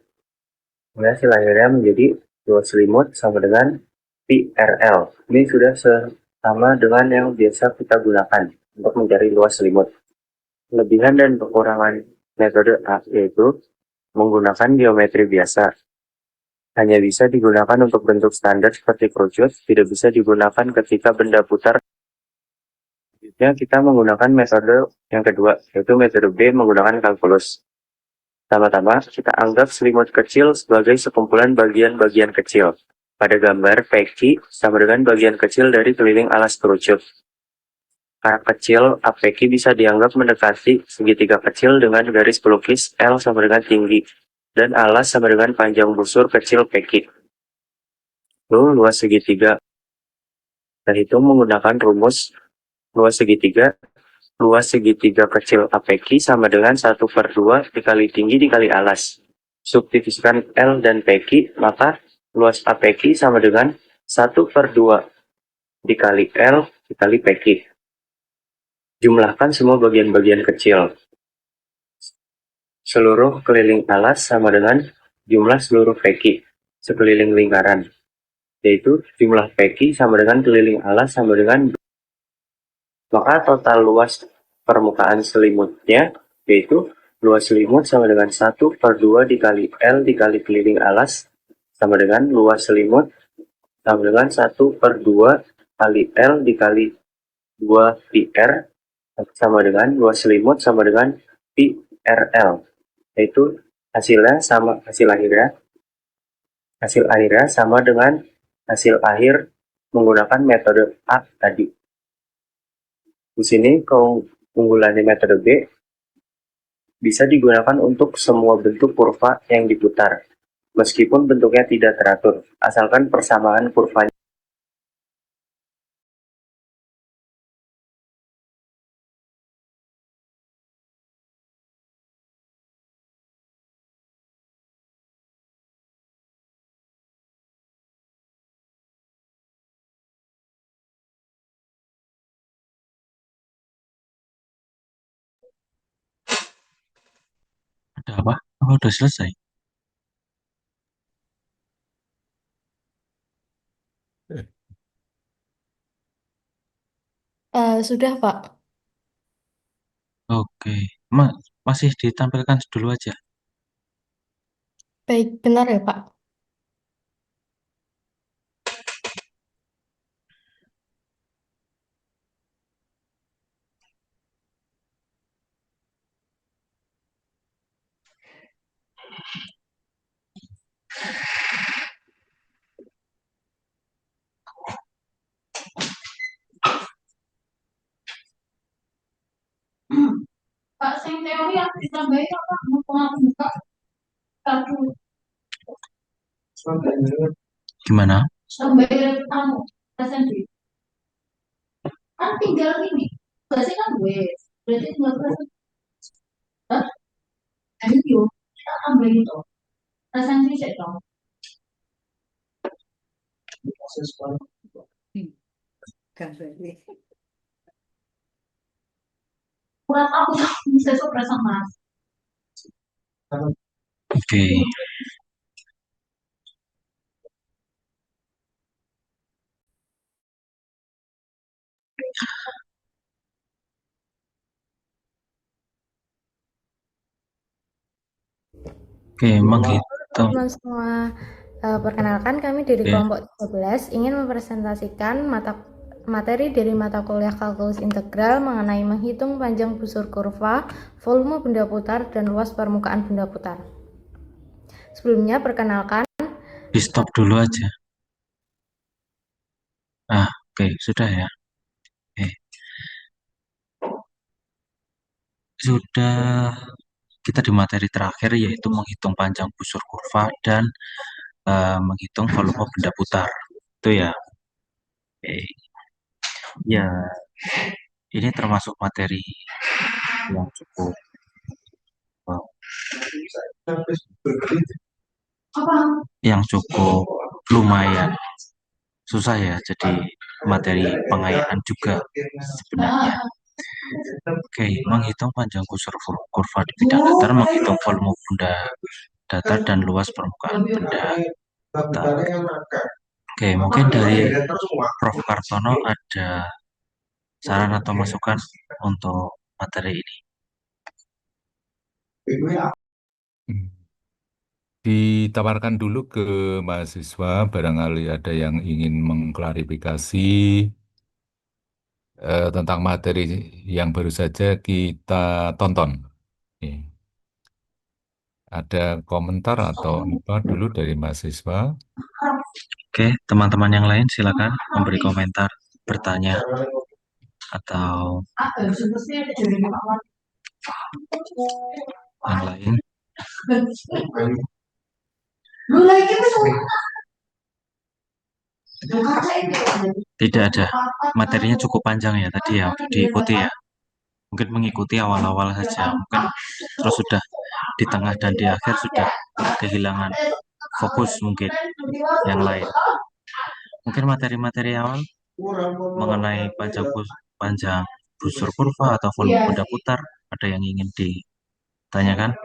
Hasil akhirnya menjadi luas selimut sama dengan pi RL. Ini sudah sama dengan yang biasa kita gunakan untuk mencari luas selimut. Kelebihan dan kekurangan metode A yaitu menggunakan geometri biasa. Hanya bisa digunakan untuk bentuk standar seperti kerucut, tidak bisa digunakan ketika benda putar. Selanjutnya kita menggunakan metode yang kedua, yaitu metode B menggunakan kalkulus. Pertama-tama, kita anggap selimut kecil sebagai sekumpulan bagian-bagian kecil. Pada gambar PQ sama dengan bagian kecil dari keliling alas kerucut. Angka kecil APQ bisa dianggap mendekati segitiga kecil dengan garis pelukis L sama dengan tinggi dan alas sama dengan panjang busur kecil PQ. Lalu luas segitiga. Kita hitung menggunakan rumus luas segitiga. Luas segitiga kecil APQ sama dengan 1/2 dikali tinggi dikali alas. Subdiviskan L dan PQ, maka luas APQ sama dengan 1/2 dikali L dikali PQ. Jumlahkan semua bagian-bagian kecil. Seluruh keliling alas sama dengan jumlah seluruh PQ sekeliling lingkaran, yaitu jumlah PQ sama dengan keliling alas sama dengan, maka total luas permukaan selimutnya yaitu luas selimut sama dengan 1/2 dikali L dikali keliling alas sama dengan luas selimut sama dengan 1/2 kali L dikali 2 PR sama dengan luas selimut sama dengan PRL, yaitu hasil akhirnya sama dengan hasil akhir menggunakan metode A tadi. Di sini keunggulan metode B bisa digunakan untuk semua bentuk kurva yang diputar, meskipun bentuknya tidak teratur, asalkan persamaan kurvanya. Ada apa? Apa udah selesai? Sudah, Pak. Oke, masih ditampilkan dulu aja. Baik, benar ya, Pak. Pak, sing teori yang ditambahin apa? Mau buka satu Gimana? tambahin kamu presentasi. Kan tinggal ini. Biasanya kan gue. Berarti tinggal presentasi. Hah? Ayo, kita tambahin itu. Presentasi saya dong. Kurang aku bisa sopra sama. Oke, menghitung. Teman-teman semua, perkenalkan kami dari Ya. kelompok 13 ingin mempresentasikan materi dari mata kuliah kalkulus integral mengenai menghitung panjang busur kurva, volume benda putar, dan luas permukaan benda putar. Sebelumnya, perkenalkan. Di stop dulu aja. Oke, sudah ya. Sudah, kita di materi terakhir yaitu menghitung panjang busur kurva dan menghitung volume benda putar. Itu ya. Oke. Ya, ini termasuk materi yang cukup lumayan susah ya, jadi materi pengayaan juga sebenarnya. Oke, menghitung panjang busur kurva di bidang datar, menghitung volume benda datar dan luas permukaan benda datar. Oke, mungkin dari Prof. Kartono ada saran atau masukan untuk materi ini? Ditawarkan dulu ke mahasiswa, barangkali ada yang ingin mengklarifikasi tentang materi yang baru saja kita tonton. Oke. Ada komentar atau apa dulu dari mahasiswa? Oke, teman-teman yang lain silakan memberi komentar, bertanya, atau Apa ya sebenarnya dari awal yang lain? lu lagi itu kakak itu Tidak ada. Materinya cukup panjang ya tadi ya untuk diikuti ya. Mungkin mengikuti awal-awal saja. Mungkin terus sudah di tengah dan di akhir sudah kehilangan fokus mungkin yang lain. Mungkin materi-materi awal mengenai panjang busur kurva atau volume benda putar ada yang ingin ditanyakan?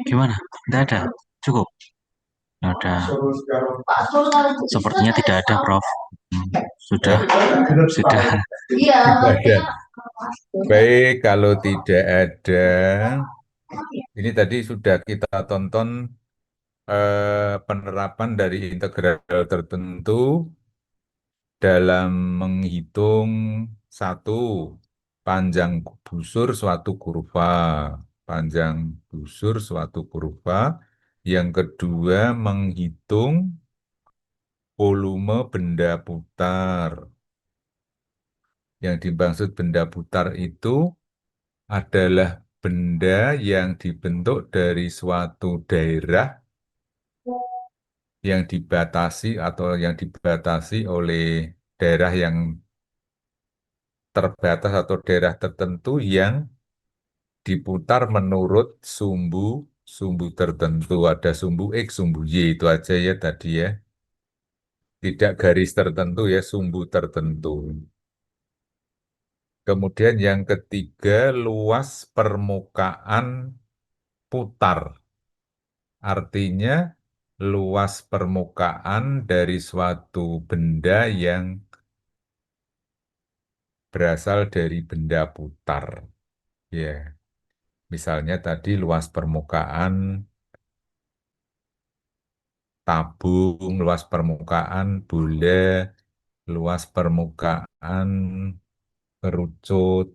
Gimana? Tidak ada? Cukup? Ada. Sepertinya tidak ada, Prof. Sudah, sudah. iya Tidak ada. Baik, kalau tidak ada, ini tadi sudah kita tonton penerapan dari integral tertentu dalam menghitung satu panjang busur suatu kurva, panjang busur suatu kurva. Yang kedua menghitung volume benda putar. Yang dimaksud benda putar itu adalah benda yang dibentuk dari suatu daerah yang dibatasi atau yang dibatasi oleh daerah yang terbatas atau daerah tertentu yang diputar menurut sumbu tertentu. Ada sumbu X, sumbu Y itu aja ya tadi ya. Tidak garis tertentu ya, sumbu tertentu. Kemudian yang ketiga, luas permukaan putar. Artinya luas permukaan dari suatu benda yang berasal dari benda putar. Ya, misalnya tadi luas permukaan tabung, luas permukaan bola, luas permukaan kerucut,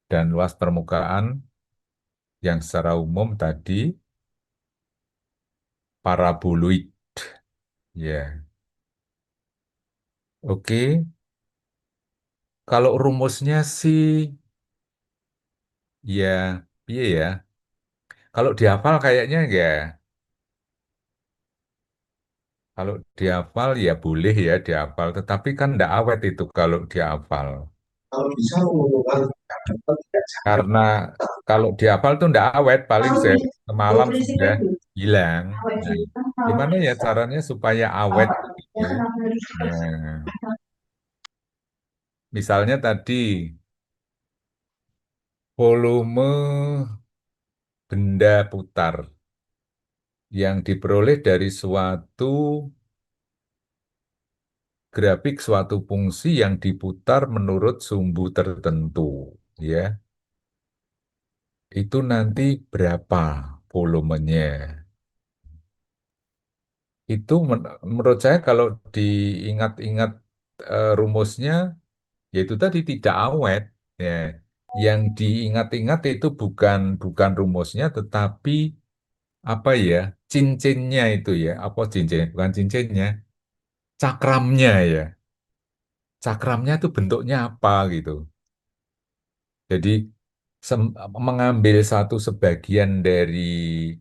dan luas permukaan yang secara umum tadi paraboloid. Ya, oke. Kalau rumusnya sih, ya, iya ya. Kalau dihafal kayaknya enggak. Kalau dihafal ya boleh ya dihafal, tetapi kan enggak awet itu kalau dihafal. kalau bisa Karena kalau dihafal tuh enggak awet, paling semalam sudah hilang. Nah, gimana ya caranya supaya awet gitu? Nah, misalnya tadi volume benda putar yang diperoleh dari suatu grafik suatu fungsi yang diputar menurut sumbu tertentu, ya. Itu nanti berapa volumenya? Itu menurut saya kalau diingat-ingat rumusnya, yaitu tadi tidak awet, ya. Yang diingat-ingat itu bukan rumusnya, tetapi apa ya? Cincinnya itu ya, apa cincinnya? Bukan cincinnya, cakramnya ya. Cakramnya itu bentuknya apa gitu. Jadi mengambil satu sebagian dari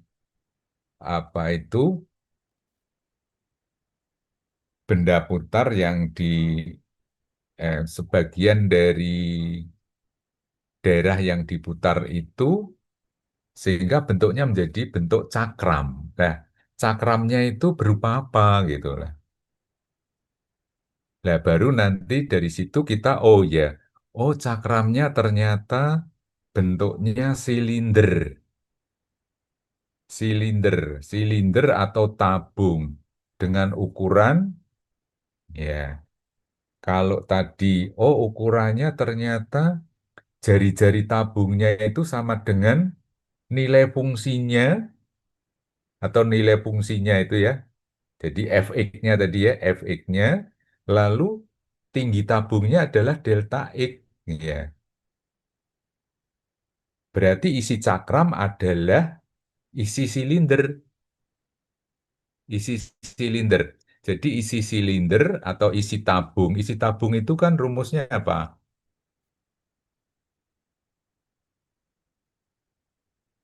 apa itu benda putar yang di sebagian dari daerah yang diputar itu sehingga bentuknya menjadi bentuk cakram. Nah, cakramnya itu berupa apa gitu lah. Nah, baru nanti dari situ kita, oh ya, oh cakramnya ternyata bentuknya silinder, silinder atau tabung dengan ukuran, ya, kalau tadi, oh ukurannya ternyata jari-jari tabungnya itu sama dengan nilai fungsinya, atau nilai fungsinya itu ya, jadi Fx-nya tadi ya, Fx-nya, lalu tinggi tabungnya adalah delta X, ya. Berarti isi cakram adalah isi silinder, isi silinder. Jadi isi silinder atau isi tabung itu kan rumusnya apa?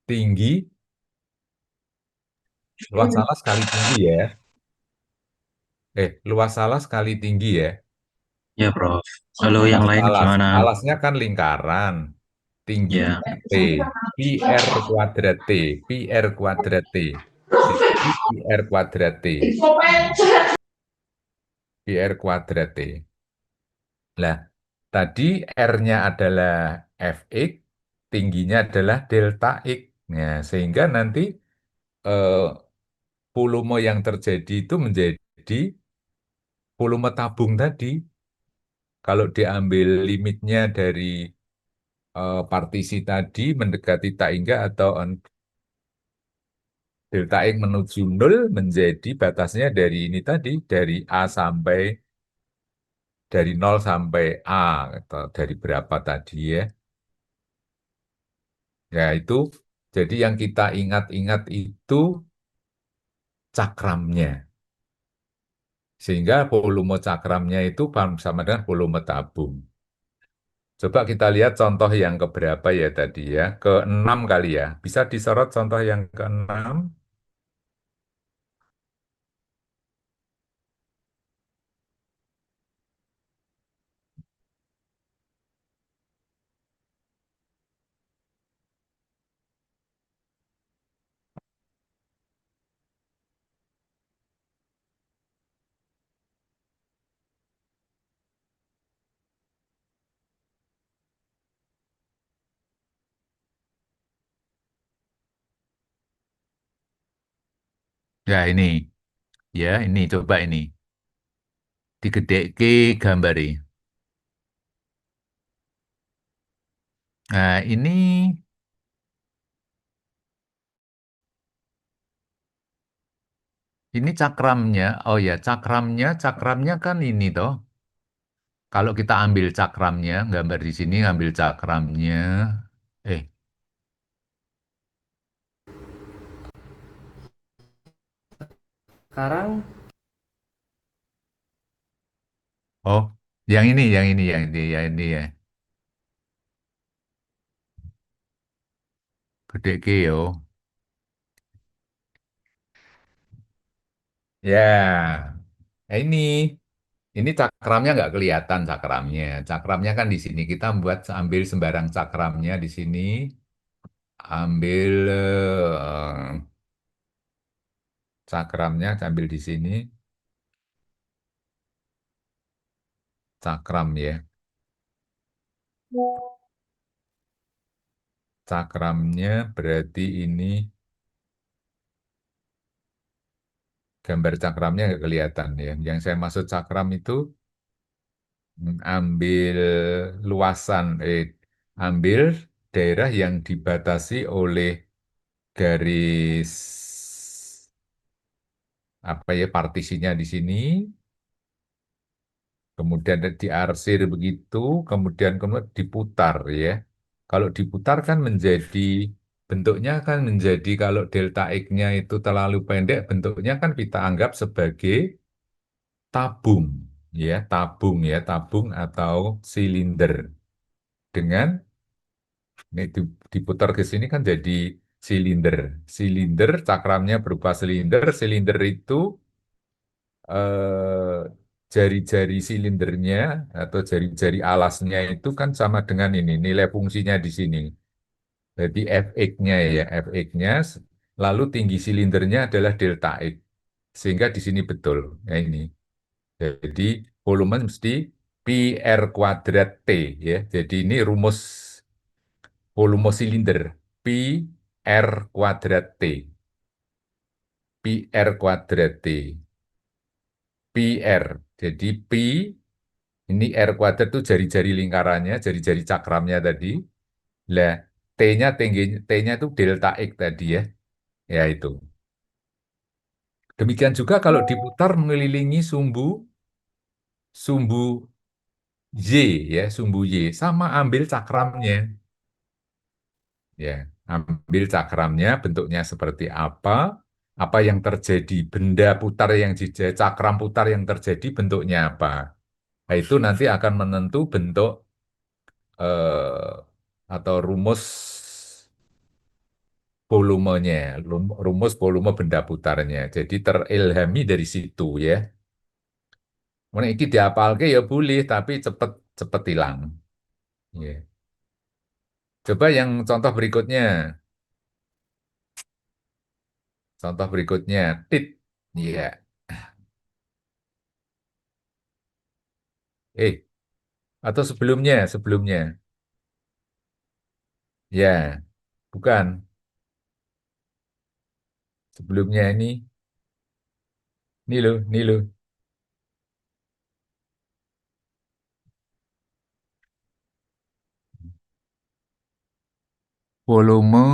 Tinggi, luas alas kali tinggi ya. Luas alas kali tinggi ya. Ya, Prof. Kalau yang Luas lain alas, gimana? alasnya kan lingkaran. Ya, Tingginya T, pi r kuadrat T, pi r kuadrat T. Jadi pi r kuadrat T, pi r kuadrat T. Nah, tadi R-nya adalah Fx, tingginya adalah delta X. Nah, sehingga nanti eh, volume yang terjadi itu menjadi volume tabung tadi. Kalau diambil limitnya dari partisi tadi mendekati tak hingga atau delta X menuju 0 menjadi batasnya dari ini tadi, dari 0 sampai A, atau dari berapa tadi ya. Ya itu, jadi yang kita ingat-ingat itu cakramnya. Sehingga volume cakramnya itu sama dengan volume tabung. Coba kita lihat contoh yang keberapa ya tadi ya. Ke-6 kali ya. Bisa disorot contoh yang ke-6. Ya ini. Ya ini coba ini. Digedeke gambari. Nah ini cakramnya. Oh ya cakramnya kan ini toh. Kalau kita ambil cakramnya, gambar di sini ambil cakramnya. Eh, Sekarang oh, yang ini ya. Gede ke yo. Ya, nah ini cakramnya nggak kelihatan cakramnya. Cakramnya kan di sini kita buat ambil sembarang cakramnya di sini. Ambil cakramnya, ambil di sini. Cakram ya. Cakramnya berarti ini gambar cakramnya nggak kelihatan ya. Yang saya maksud cakram itu ambil luasan, ambil daerah yang dibatasi oleh garis apa ya partisinya di sini, kemudian diarsir begitu, kemudian diputar ya. Kalau diputar kan menjadi bentuknya kan menjadi kalau delta X-nya itu terlalu pendek, bentuknya kan kita anggap sebagai tabung tabung atau silinder dengan ini diputar ke sini kan jadi silinder. Silinder cakramnya berupa silinder. Silinder itu eh, jari-jari silindernya atau jari-jari alasnya itu kan sama dengan ini nilai fungsinya di sini. Jadi Fx-nya ya Fx-nya lalu tinggi silindernya adalah delta X. Sehingga di sini betul. Ya ini. Jadi volume mesti pi R kuadrat T ya. Jadi ini rumus volume silinder pi R kuadrat T. Pi R kuadrat T. Pi R. Jadi pi ini R kuadrat itu jari-jari lingkarannya, jari-jari cakramnya tadi. Lah, T-nya tinggi, T-nya itu delta X tadi ya. Ya itu. Demikian juga kalau diputar mengelilingi sumbu sumbu Y ya, sumbu Y sama ambil cakramnya. Ya, ambil cakramnya bentuknya seperti apa yang terjadi, benda putar yang cakram putar yang terjadi bentuknya apa. Nah, itu nanti akan menentu bentuk eh, atau rumus volumenya, rumus volume benda putarnya. Jadi terilhami dari situ ya. Mau iki diapalke ya boleh, tapi cepet cepet hilang. Ya. Coba yang contoh berikutnya. Contoh berikutnya, tit. Iya. Atau sebelumnya, sebelumnya. Ya, bukan. Sebelumnya ini loh. Volume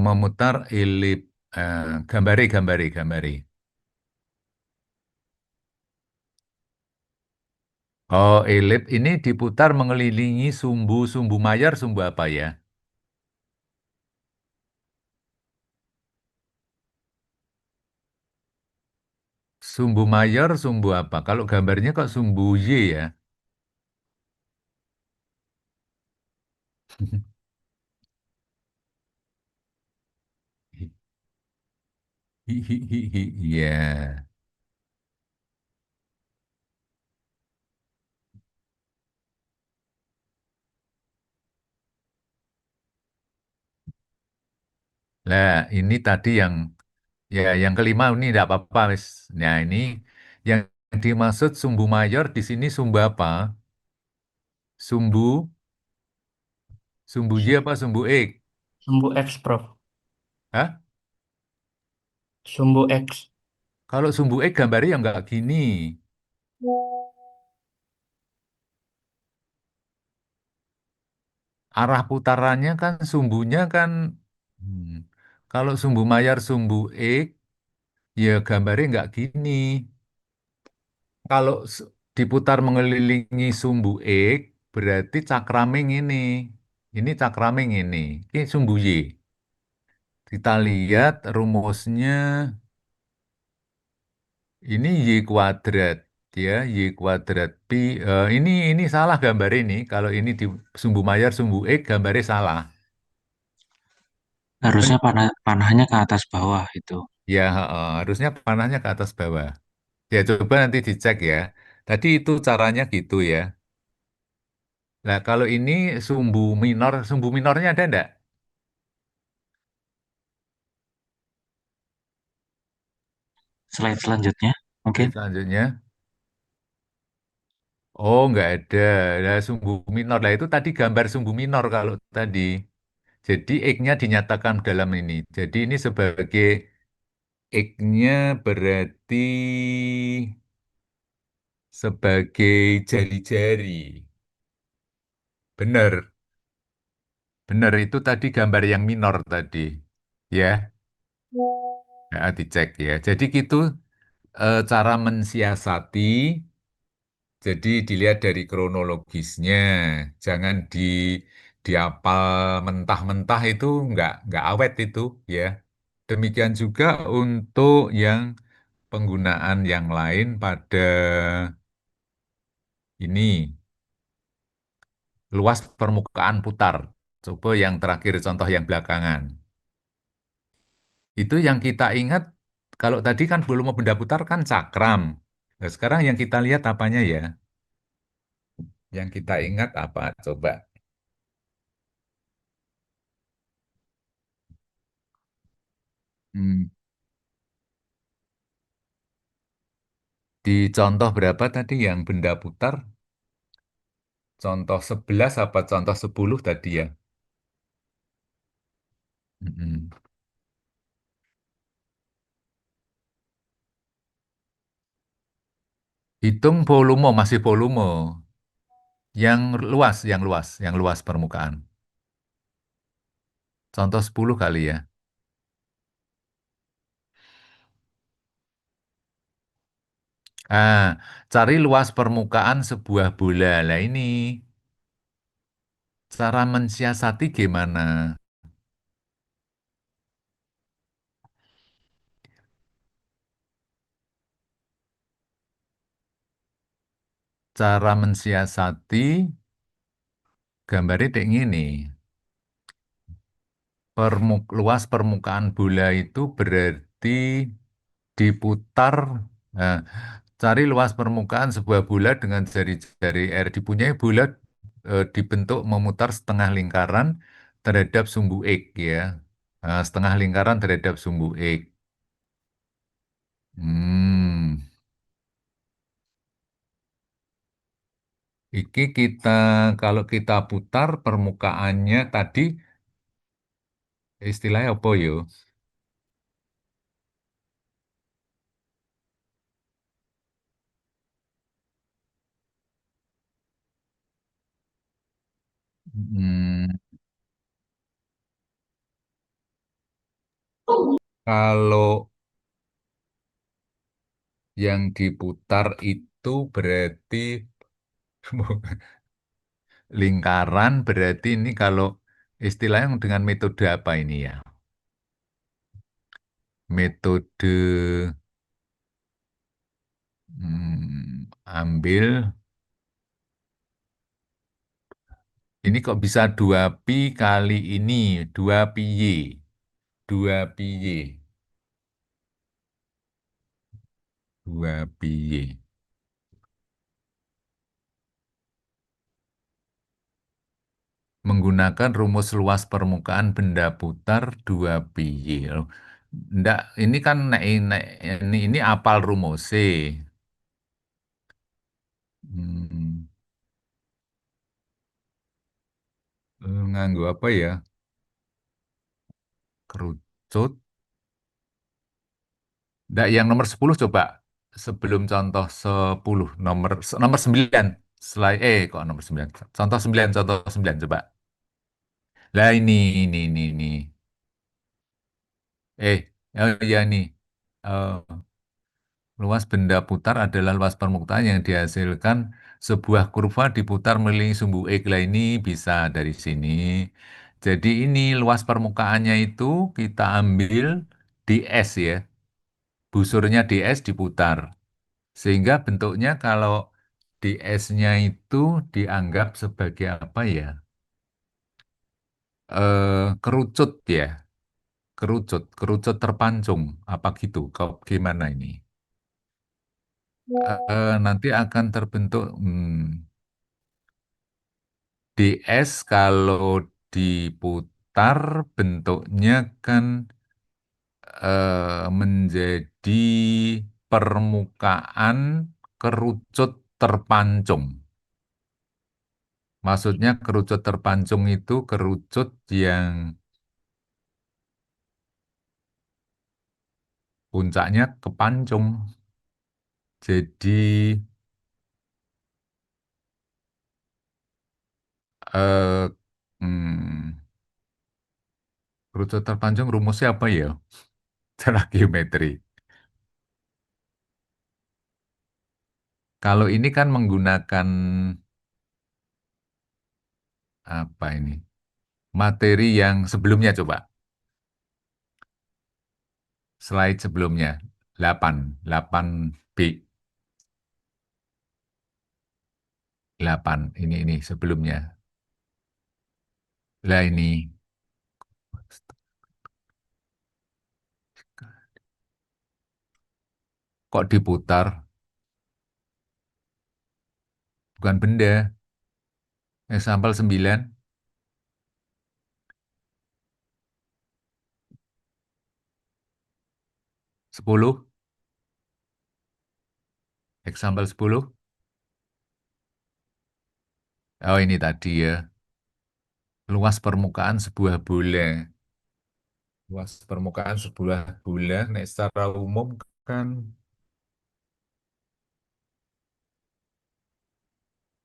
memutar elip. Gambari. Oh, elip ini diputar mengelilingi sumbu mayar, sumbu apa ya? Sumbu mayor, sumbu apa? Kalau gambarnya kok sumbu Y ya? Iya. Nah, ini tadi yang kelima ini tidak apa-apa, Mas. Nah, ini yang dimaksud sumbu mayor di sini sumbu apa? Sumbu sumbu Y apa sumbu X? Sumbu X, Prof. Hah? Sumbu X. Kalau sumbu X gambarnya yang nggak gini. Arah putarannya kan sumbunya kan hmm, kalau sumbu mayor sumbu X ya gambarnya nggak gini. Kalau diputar mengelilingi sumbu X berarti cakraming ini. Ini cakraming ini. Ini sumbu Y. Kita lihat rumusnya ini Y kuadrat ya, Y kuadrat pi. Ini salah gambar ini. Kalau ini di sumbu mayor sumbu X gambarnya salah. Harusnya panahnya ke atas bawah itu. Ya, harusnya panahnya ke atas bawah. Ya, coba nanti dicek ya. Tadi itu caranya gitu ya. Nah, kalau ini sumbu minornya ada enggak? Slide selanjutnya, mungkin. Slide selanjutnya. Oh, enggak ada. Nah, sumbu minor. Lah, itu tadi gambar sumbu minor kalau tadi. Jadi, X-nya dinyatakan dalam ini. Jadi, ini sebagai X-nya berarti sebagai jari-jari. Benar, benar. Itu tadi gambar yang minor tadi. Ya. Nah, dicek ya. Jadi gitu cara mensiasati. Jadi dilihat dari kronologisnya. Jangan diapal mentah-mentah itu nggak awet itu ya. Demikian juga untuk yang penggunaan yang lain pada ini luas permukaan putar. Coba yang terakhir contoh yang belakangan. Itu yang kita ingat, kalau tadi kan belum benda putar kan cakram. Nah, sekarang yang kita lihat apanya ya? Yang kita ingat apa? Coba. di contoh berapa tadi yang benda putar? Contoh 11 apa contoh 10 tadi ya? Mm-mm. Hitung volume, masih volume. Yang luas permukaan. Contoh 10 kali ya. Ah, cari luas permukaan sebuah bola. Lah ini, cara mensiasati gimana? Cara mensiasati, gambarnya kayak gini. Luas permukaan bola itu berarti diputar. Nah, cari luas permukaan sebuah bola dengan jari-jari R. Dipunyai bola dibentuk memutar setengah lingkaran terhadap sumbu X ya. Nah, setengah lingkaran terhadap sumbu X. Hmm, iki kalau kita putar permukaannya tadi istilahnya apa yo? Hmm, kalau yang diputar itu berarti lingkaran berarti ini kalau istilahnya dengan metode apa ini ya? Metode ambil ini kok bisa 2 pi kali ini 2 pi y 2 pi y 2 pi y menggunakan rumus luas permukaan benda putar 2 pi y. Loh, ndak, ini kan ini apal rumus C. Hmm, nganggo apa ya? Kerucut. Nggak, yang nomor 10 coba. Sebelum contoh 10. Nomor 9. Kok nomor 9? Contoh 9 coba. Lah ini. Ya nih. Eh, luas benda putar adalah luas permukaan yang dihasilkan sebuah kurva diputar mengelilingi sumbu X. Lah ini bisa dari sini. Jadi ini luas permukaannya itu kita ambil ds ya. Busurnya ds diputar. Sehingga bentuknya kalau ds-nya itu dianggap sebagai apa ya? Kerucut ya, kerucut terpancung. Apa gitu? Gimana ini? Nanti akan terbentuk ds kalau diputar bentuknya kan menjadi permukaan kerucut terpancung. Maksudnya kerucut terpancung itu kerucut yang puncaknya kepancung. Jadi eh, hmm, kerucut terpancung rumusnya apa ya? Cara geometri. Kalau ini kan menggunakan apa ini? Materi yang sebelumnya coba. Slide sebelumnya. 8 B. 8. Ini sebelumnya. Lah ini. Kok diputar? Bukan benda. Sampel 9. 10. Example 10. Oh, ini tadi ya. Luas permukaan sebuah bola. Luas permukaan sebuah bola, nek secara umum kan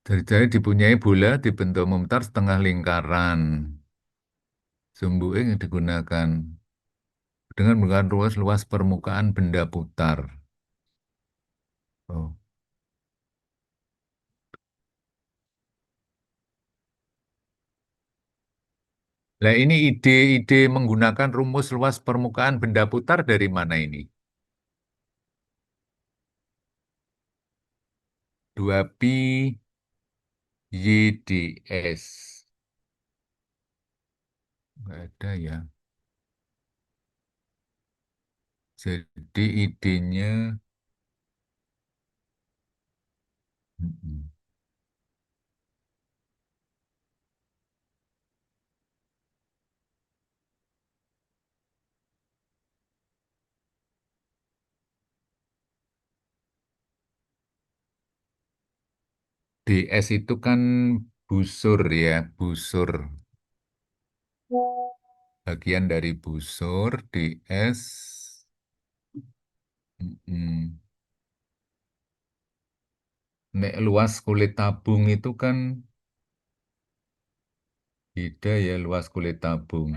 dari dipunyai bola dibentuk memutar setengah lingkaran. Sumbu yang digunakan dengan menggunakan luas permukaan benda putar. Oh. Nah, ini ide-ide menggunakan rumus luas permukaan benda putar dari mana ini? 2pi YDS. Nggak ada ya. Jadi idenya mm-mm. DS itu kan busur ya, busur. Bagian dari busur, DS. Mm-mm. Nek luas kulit tabung itu kan beda ya luas kulit tabung.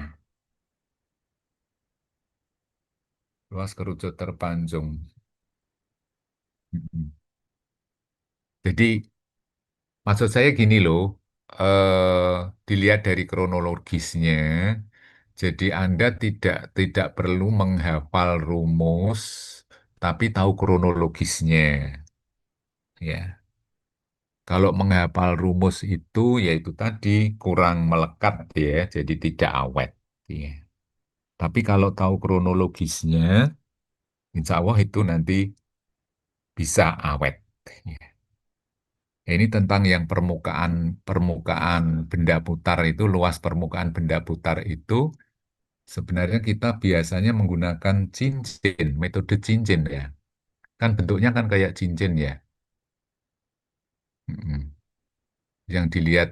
Luas kerucut terpanjang. Mm-mm. Jadi maksud saya gini loh, dilihat dari kronologisnya, jadi Anda tidak perlu menghafal rumus, tapi tahu kronologisnya. Ya, kalau menghafal rumus itu, yaitu tadi kurang melekat ya, jadi tidak awet. Ya. Tapi kalau tahu kronologisnya, insya Allah itu nanti bisa awet. Ya. Ini tentang yang permukaan permukaan benda putar itu, luas permukaan benda putar itu sebenarnya kita biasanya menggunakan cincin, metode cincin ya. Kan bentuknya kan kayak cincin ya. Mm-mm. Yang dilihat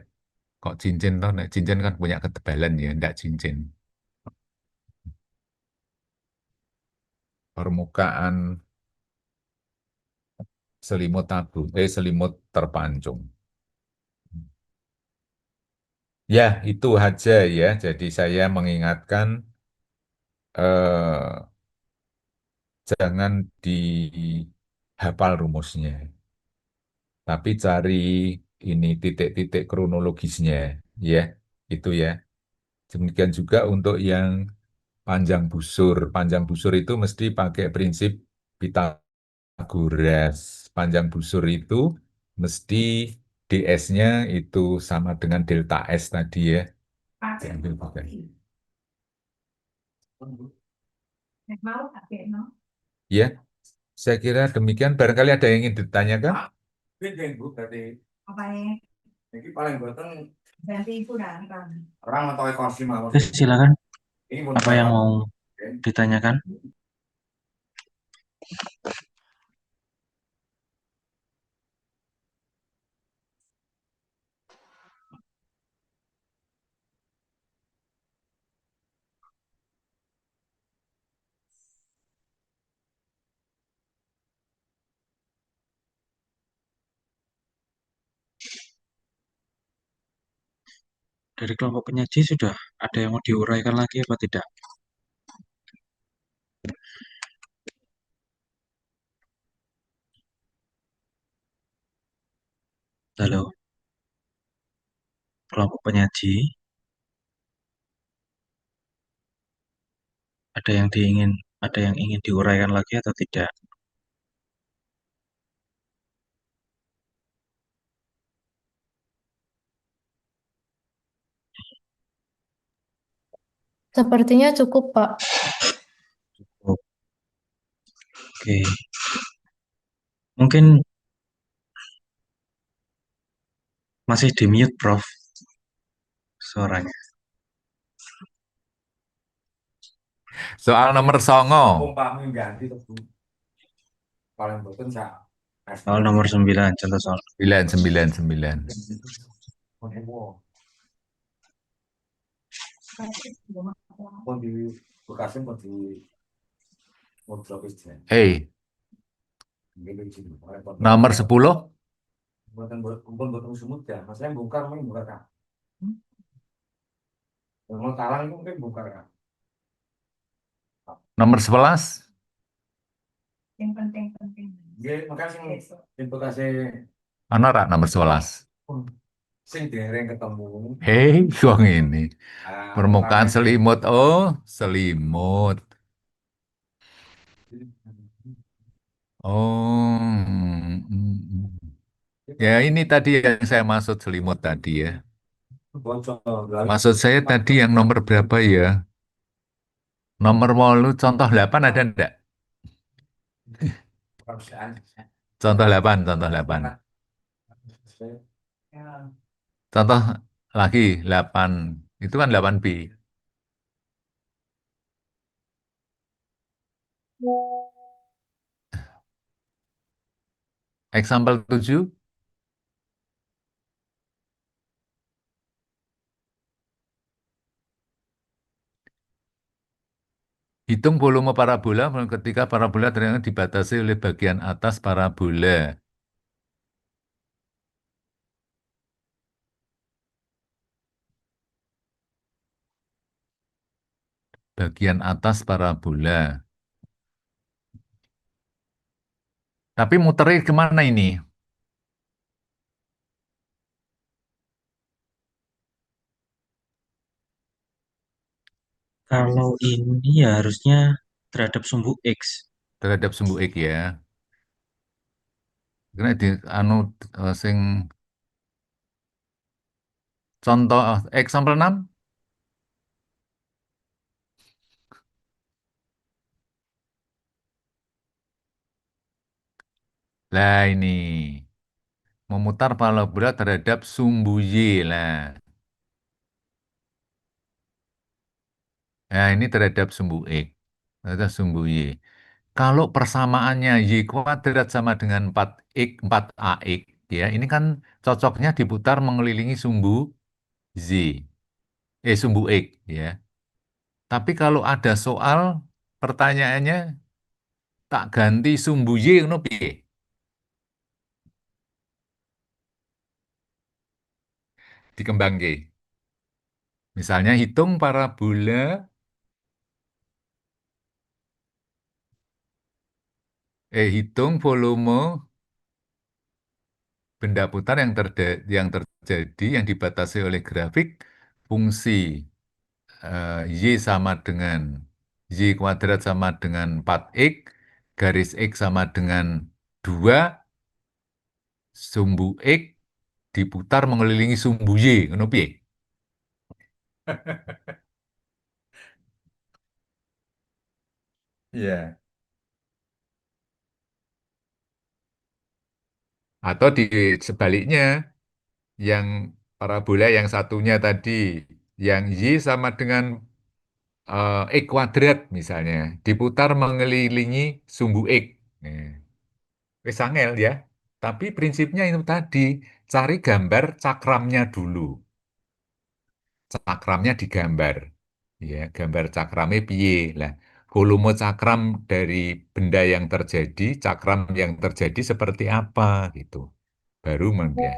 kok cincin toh, nah, cincin kan punya ketebalan ya, enggak cincin. Permukaan selimut tabung, selimut terpancung. Ya, itu aja ya. Jadi saya mengingatkan eh, jangan dihafal rumusnya, tapi cari ini titik-titik kronologisnya, ya, itu ya. Demikian juga untuk yang panjang busur. Panjang busur itu mesti pakai prinsip Pitagoras. Panjang busur itu mesti DS-nya itu sama dengan delta S tadi ya. Diambil pakai. Ya, saya kira demikian. Barangkali ada yang ingin ditanyakan? Silakan. Apa yang mau ditanyakan? Dari kelompok penyaji sudah ada yang mau diuraikan lagi apa tidak? Halo, kelompok penyaji, ada yang ingin diuraikan lagi atau tidak? Sepertinya cukup, Pak. Oke, mungkin masih di mute, Prof, suaranya. Soal nomor songo. Soal nomor 9, contoh soal. 999. Hey, nomor 10. Nomor 11. Ana rak nomor 11. Hei, wong ini. Permukaan selimut. Oh, selimut. Oh, ya ini tadi yang saya maksud selimut tadi ya. Maksud saya tadi yang nomor berapa ya? Nomor 8, contoh 8 ada enggak? Contoh 8, contoh 8. Contoh lagi 8. Itu kan 8B. Example 7. Hitung volume parabola ketika parabola ternyata dibatasi oleh bagian atas parabola. Bagian atas parabola. Tapi muternya kemana ini? Kalau ini ya harusnya terhadap sumbu X. Terhadap sumbu X ya. Karena di anu sing contoh example 6. Lah ini memutar parabola terhadap sumbu Y lah. Nah, ini terhadap sumbu X, terhadap sumbu Y. Kalau persamaannya Y kuadrat sama dengan 4X, 4AX, ya, ini kan cocoknya diputar mengelilingi sumbu Z, sumbu X, ya. Tapi kalau ada soal, pertanyaannya, tak ganti sumbu Y, ngono piye? Dikembangke. Misalnya hitung parabola hitung volume benda putar yang terjadi yang dibatasi oleh grafik fungsi Y sama dengan Y kuadrat sama dengan 4X, garis X sama dengan 2, sumbu X diputar mengelilingi sumbu Y, ngono piye? Iya. Atau di sebaliknya, yang parabola yang satunya tadi, yang Y sama dengan X kuadrat misalnya, diputar mengelilingi sumbu X. Nah, wis angel ya. Tapi prinsipnya itu tadi, cari gambar cakramnya dulu. Cakramnya digambar. Ya, gambar cakramnya piye. Lah, volume cakram dari benda yang terjadi, cakram yang terjadi seperti apa gitu. Baru ya.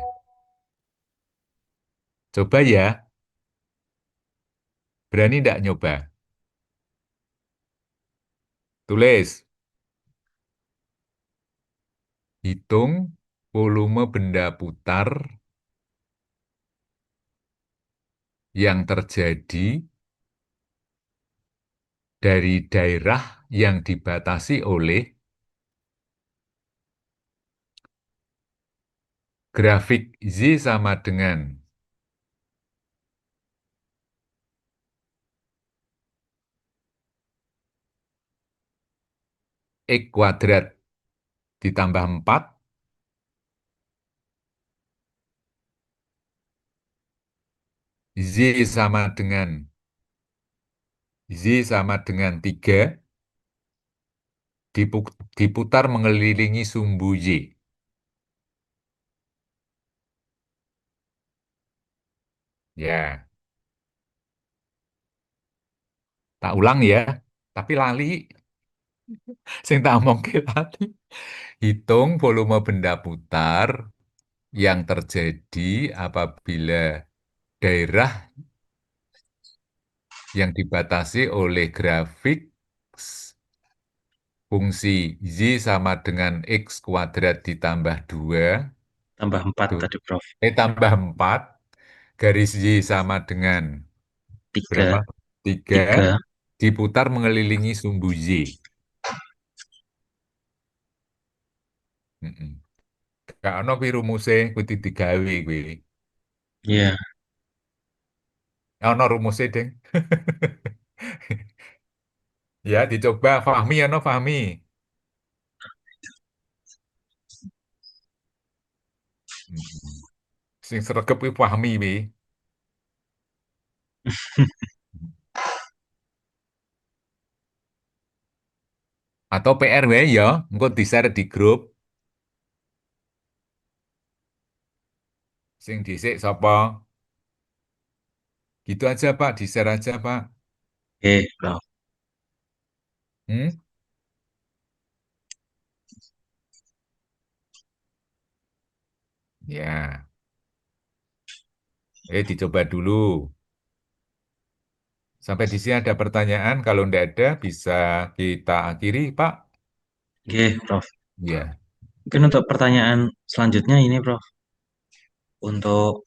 Coba ya, berani tidak nyoba? Tulis. Hitung volume benda putar yang terjadi dari daerah yang dibatasi oleh grafik Z sama dengan X kuadrat ditambah 4, Z sama dengan 3, diputar mengelilingi sumbu Y. Ya, tak ulang ya. Tapi lali, sing tak omongke tadi. Hitung volume benda putar yang terjadi apabila daerah yang dibatasi oleh grafik fungsi Y sama dengan X kuadrat ditambah 2, Tambah 4 tuh, tadi, Prof. tambah 4, garis Y sama dengan 3, berapa? 3, 3. diputar mengelilingi sumbu Y. Mm-mm. Gak ono pi rumuse kudu digawe kuwi. Iya. Ono rumuse, Ding. Ya, dicoba Fahmi ono Fahmi. Mm-mm. Sing sregep kuwi Fahmi pi. Atau PR wae ya, engko di-share di grup. Sing dhisik sapa? Gitu aja Pak, di-share aja Pak. Oke, Prof. Hmm? Ya, dicoba dulu. Sampai di sini ada pertanyaan, kalau tidak ada bisa kita akhiri Pak. Oke, Prof. Ya, Mungkin untuk pertanyaan selanjutnya ini, Prof. Untuk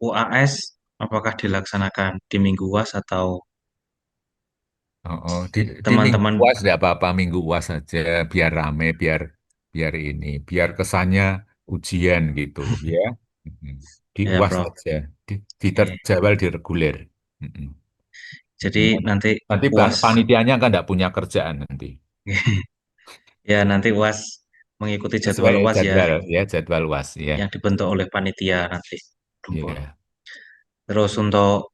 UAS, apakah dilaksanakan di minggu UAS atau oh, oh. Di minggu teman-teman? UAS tidak apa-apa, minggu UAS saja, biar rame, biar ini, biar kesannya ujian gitu, ya. Mm-mm. Di Ya, UAS Prof. saja, Oke. diterjawab di reguler. Mm-mm. Jadi nanti Nanti UAS, panitianya kan tidak punya kerjaan nanti. ya nanti UAS mengikuti jadwal Sesuai UAS ya, jadwal, ya, jadwal UAS, ya. yang dibentuk oleh panitia nanti. Kumpul. Ya. Terus untuk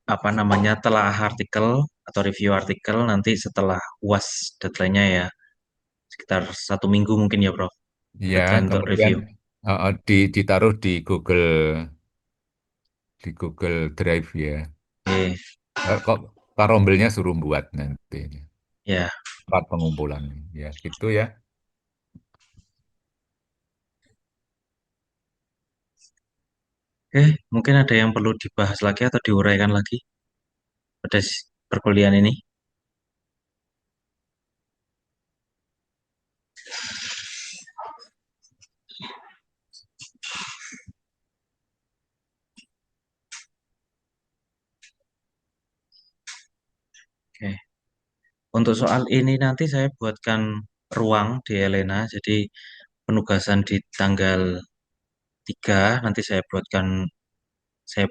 apa namanya telah artikel atau review artikel nanti setelah UAS deadline-nya ya sekitar 1 minggu mungkin ya, Prof. Ya, Deadline untuk kemudian review. ditaruh di Google Drive ya. Oke, Kok Pak Rombelnya suruh buat nanti ya. tempat pengumpulan ya, gitu ya. Oke, mungkin ada yang perlu dibahas lagi atau diuraikan lagi pada perkuliahan ini. Oke. Untuk soal ini nanti saya buatkan ruang di Elena. Jadi penugasan di tanggal 3 nanti saya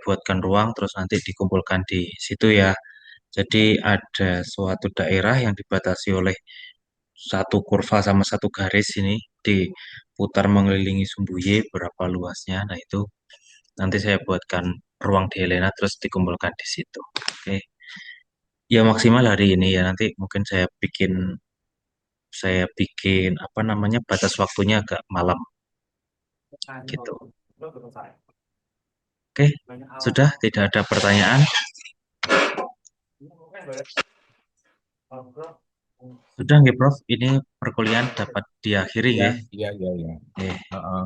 buatkan ruang terus nanti dikumpulkan di situ ya. Jadi ada suatu daerah yang dibatasi oleh satu kurva sama satu garis ini diputar mengelilingi sumbu Y berapa luasnya. Nah, itu nanti saya buatkan ruang di Helena terus dikumpulkan di situ. Oke. Ya maksimal hari ini ya nanti mungkin saya bikin apa namanya batas waktunya agak malam gitu. Oke. Sudah tidak ada pertanyaan. Sudah nggih Prof. Ini perkuliahan dapat diakhiri Ya, nggih. ya, ya, ya. Nggih. Heeh.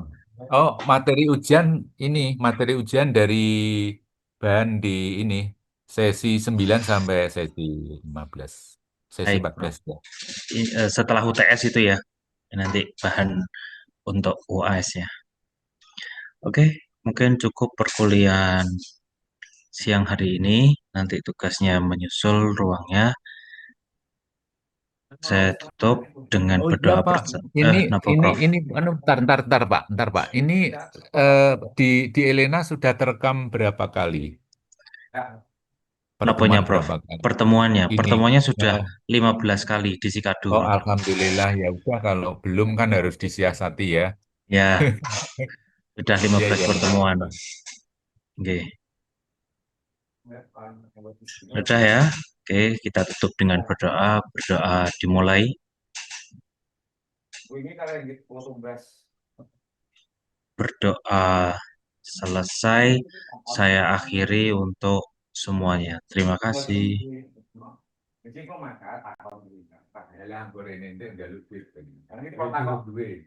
Oh, materi ujian dari bahan di ini sesi 9 sampai sesi 15. Sesi Baik, Prof. 14 ya. Setelah UTS itu ya. Nanti bahan untuk UAS ya. Oke, mungkin cukup perkuliahan siang hari ini. Nanti tugasnya menyusul ruangnya. Saya tutup dengan Oh iya berdoa Pak, ini napa ini Prof. ini anu ntar Pak. Ini eh, di Elena sudah terekam berapa kali? Naponya Pertemuan Prof. berapa kali? Pertemuannya, Ini. pertemuannya sudah Oh, 15 kali di Sikadul. oh, alhamdulillah ya udah kalau belum kan harus disiasati ya. Ya, sudah Iya 15 iya iya. pertemuan. Oke, sudah ya. Oke, kita tutup dengan berdoa. Berdoa dimulai. Berdoa selesai. Saya akhiri untuk semuanya. Terima kasih. Jadi kok makan, akal ini, Pak. Pak, ya, yang goreng ini enggak lucu. Ini kok takut duit.